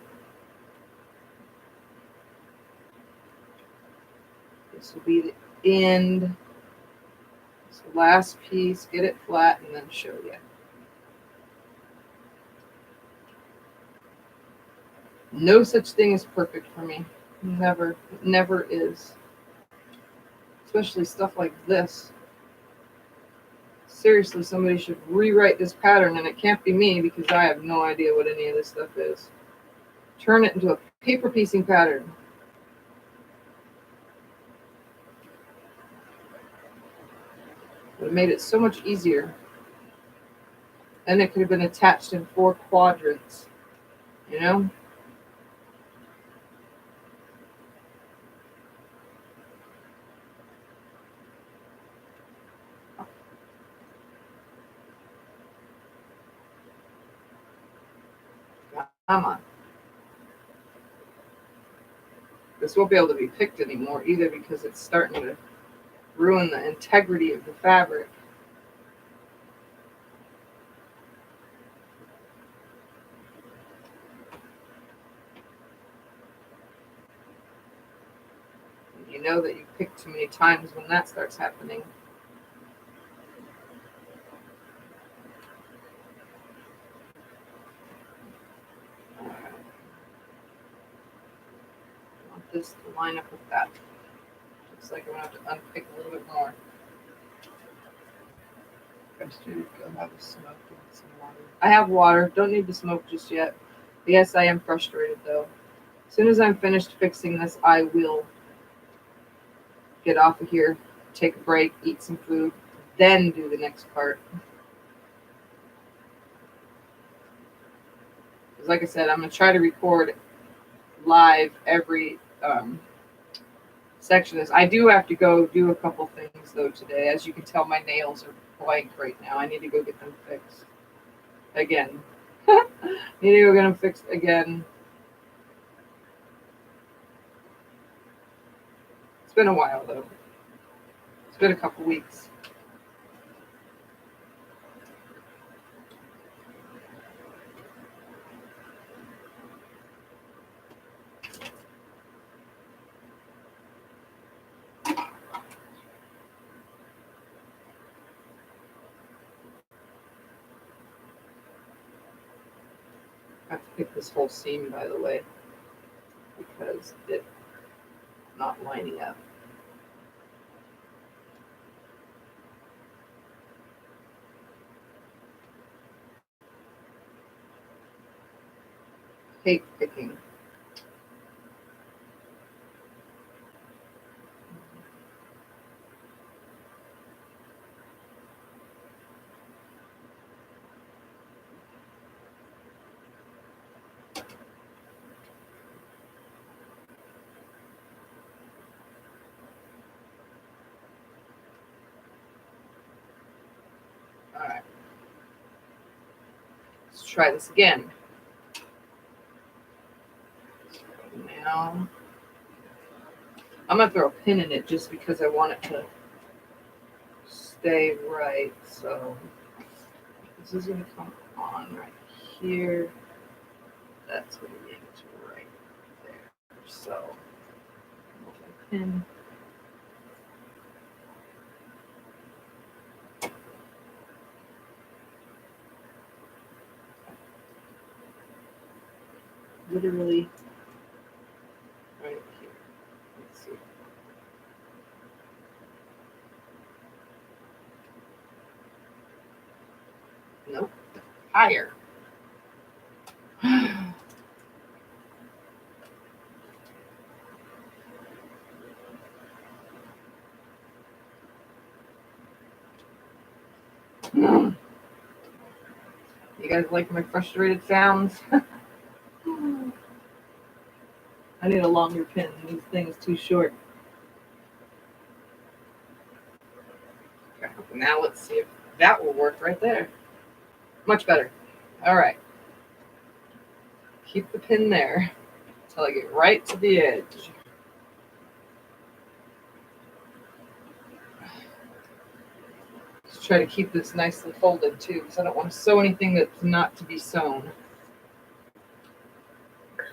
This will be the end. This last piece, get it flat, and then show you. No such thing as perfect for me. Never. It never is. Especially stuff like this. Seriously, somebody should rewrite this pattern, and it can't be me because I have no idea what any of this stuff is. Turn it into a paper piecing pattern. Would have made it so much easier. And it could have been attached in 4 quadrants, you know? Come on. This won't be able to be picked anymore either because it's starting to ruin the integrity of the fabric. You know that you picked too many times when that starts happening. I want this to line up with that. Looks like I'm going to have to unpick a little bit more. Go have a smoke and some water. I have water. Don't need to smoke just yet. Yes, I am frustrated though. As soon as I'm finished fixing this, I will get off of here, take a break, eat some food, then do the next part. Because like I said, I'm going to try to record live every section of this. I do have to go do a couple things though today. As you can tell, my nails are blank right now. I need to go get them fixed again. Need to go get them fixed again. It's been a while though. It's been a couple weeks. I have to pick this whole seam, by the way, because it's not lining up. Hate picking. All right. Let's try this again. Now, I'm going to throw a pin in it just because I want it to stay right. So this is going to come on right here. That's going to be right there. So, pin. Literally right here. Let's see. Nope. Higher. You guys like my frustrated sounds? I need a longer pin. This thing is too short. Okay, now let's see if that will work right there. Much better. All right. Keep the pin there until I get right to the edge. Just try to keep this nicely folded too, because I don't want to sew anything that's not to be sewn. So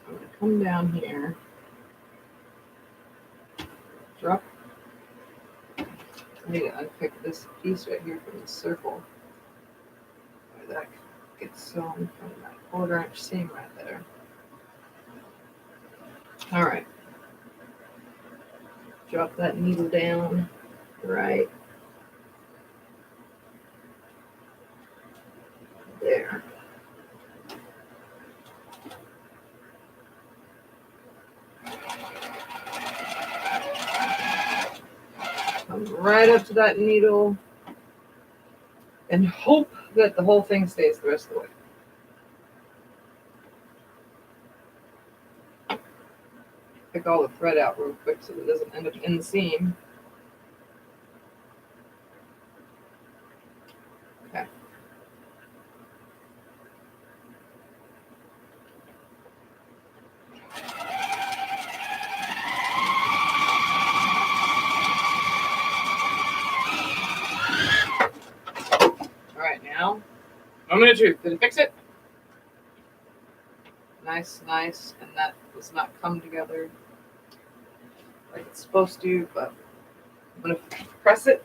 I'm going to come down here. Drop. I need to unpick this piece right here from the circle. Where that gets sewn from that 1/4 inch seam right there. All right. Drop that needle down right there. Come right up to that needle and hope that the whole thing stays the rest of the way. Pick all the thread out real quick so it doesn't end up in the seam. Okay. Moment of truth. Did it fix it? Nice, nice. And that does not come together like it's supposed to, but I'm going to press it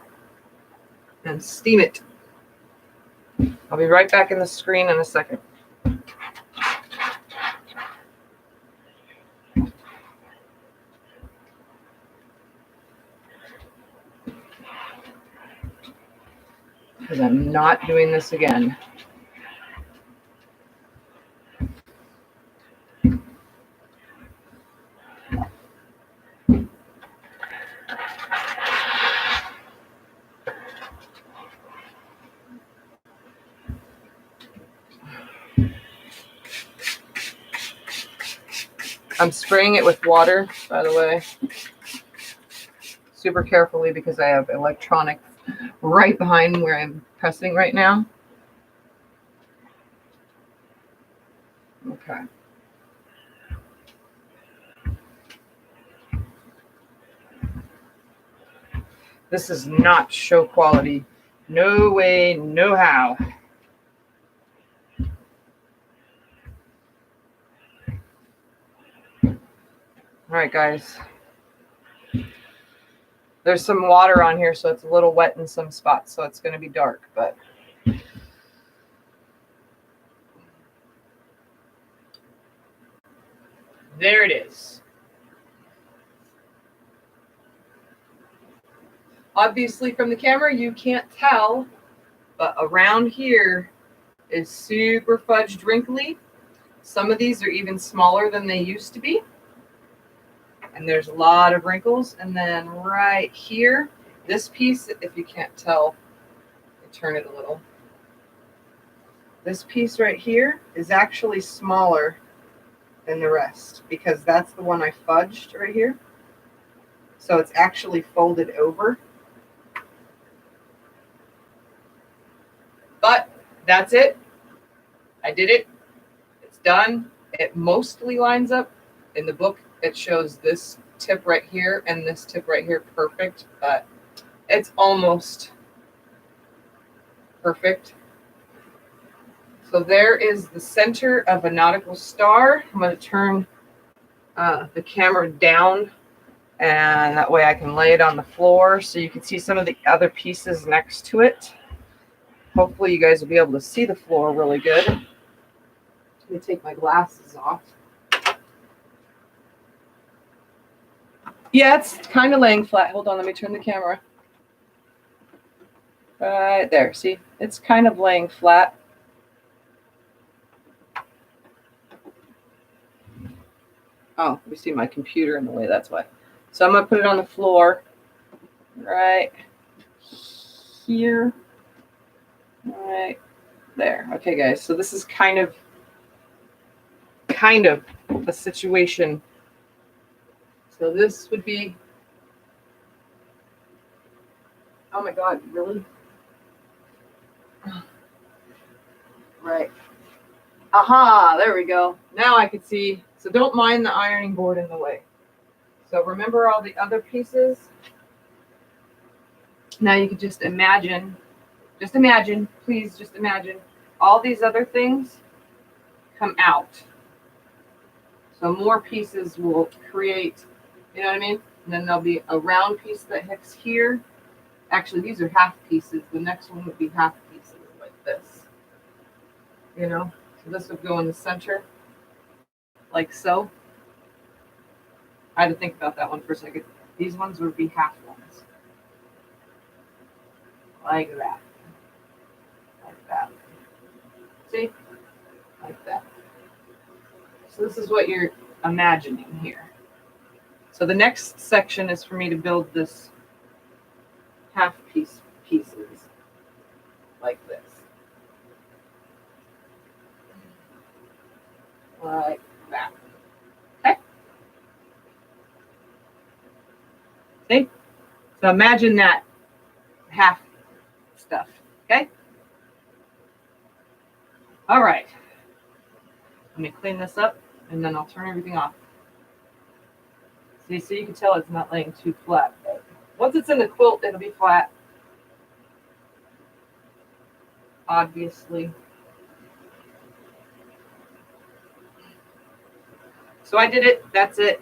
and steam it. I'll be right back in the screen in a second. Because I'm not doing this again. I'm spraying it with water, by the way. Super carefully because I have electronics right behind where I'm pressing right now. Okay. This is not show quality. No way, no how. All right, guys. There's some water on here, so it's a little wet in some spots, so it's going to be dark, but there it is. Obviously, from the camera, you can't tell, but around here is super fudged wrinkly. Some of these are even smaller than they used to be. And there's a lot of wrinkles. And then right here, this piece, if you can't tell, I turn it a little. This piece right here is actually smaller than the rest because that's the one I fudged right here. So it's actually folded over. But that's it. I did it. It's done. It mostly lines up. In the book, it shows this tip right here and this tip right here perfect, but it's almost perfect. So there is the center of a nautical star. I'm going to turn the camera down, and that way I can lay it on the floor so you can see some of the other pieces next to it. Hopefully you guys will be able to see the floor really good. Let me take my glasses off. Yeah, it's kind of laying flat. Hold on, let me turn the camera. Right there, see? It's kind of laying flat. Oh, we see my computer in the way, that's why. So I'm going to put it on the floor right here. Right there. Okay, guys, so this is kind of a situation. So this would be, oh my God, really? Right. Aha, there we go. Now I can see. So don't mind the ironing board in the way. So remember all the other pieces? Now you can just imagine, please just imagine all these other things come out. So more pieces will create, you know what I mean? And then there'll be a round piece that hits here. Actually, these are half pieces. The next one would be half pieces like this. You know? So this would go in the center, like so. I had to think about that one for a second. These ones would be half ones. Like that. Like that. See? Like that. So this is what you're imagining here. So the next section is for me to build this half pieces like this. Like that. Okay? See? So imagine that half stuff. Okay? All right. Let me clean this up and then I'll turn everything off. See, so you can tell it's not laying too flat. But once it's in the quilt, it'll be flat. Obviously. So I did it. That's it.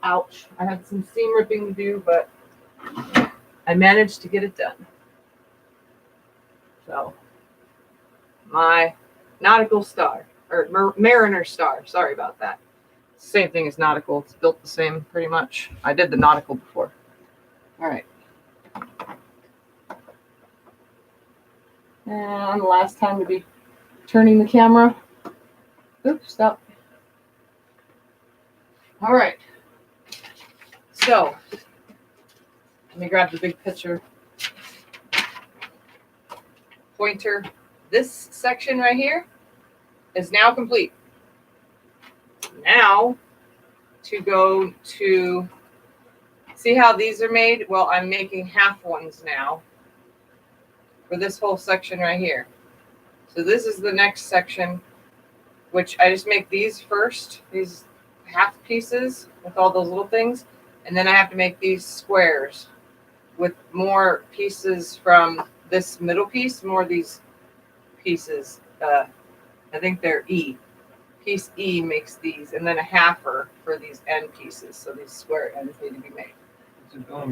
Ouch. I had some seam ripping to do, but I managed to get it done. So my nautical star, or mariner star. Sorry about that. Same thing as nautical. It's built the same pretty much. I did the nautical before. All right. And last time to be turning the camera. Oops, stop. All right. So let me grab the big picture pointer. This section right here is now complete. Now to go to, see how these are made? Well, I'm making half ones now for this whole section right here. So this is the next section, which I just make these first, these half pieces with all those little things. And then I have to make these squares with more pieces from this middle piece, more of these pieces. I think they're E. Piece E makes these, and then a halfer for these end pieces. So these square ends need to be made.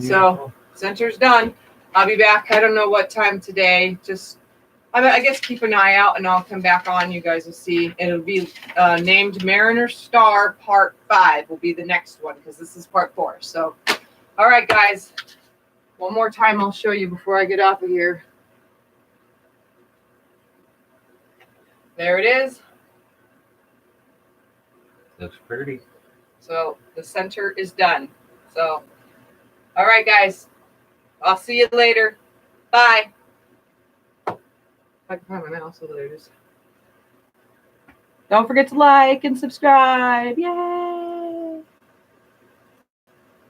So center's done. I'll be back. I don't know what time today. Just, I guess keep an eye out, and I'll come back on. You guys will see. It'll be named Mariner Star Part 5 will be the next one, because this is Part 4. So, all right, guys. One more time I'll show you before I get off of here. There it is. Looks pretty. So the center is done. So, all right, guys. I'll see you later. Bye. If I can find my mouse, so there it is. Don't forget to like and subscribe. Yay!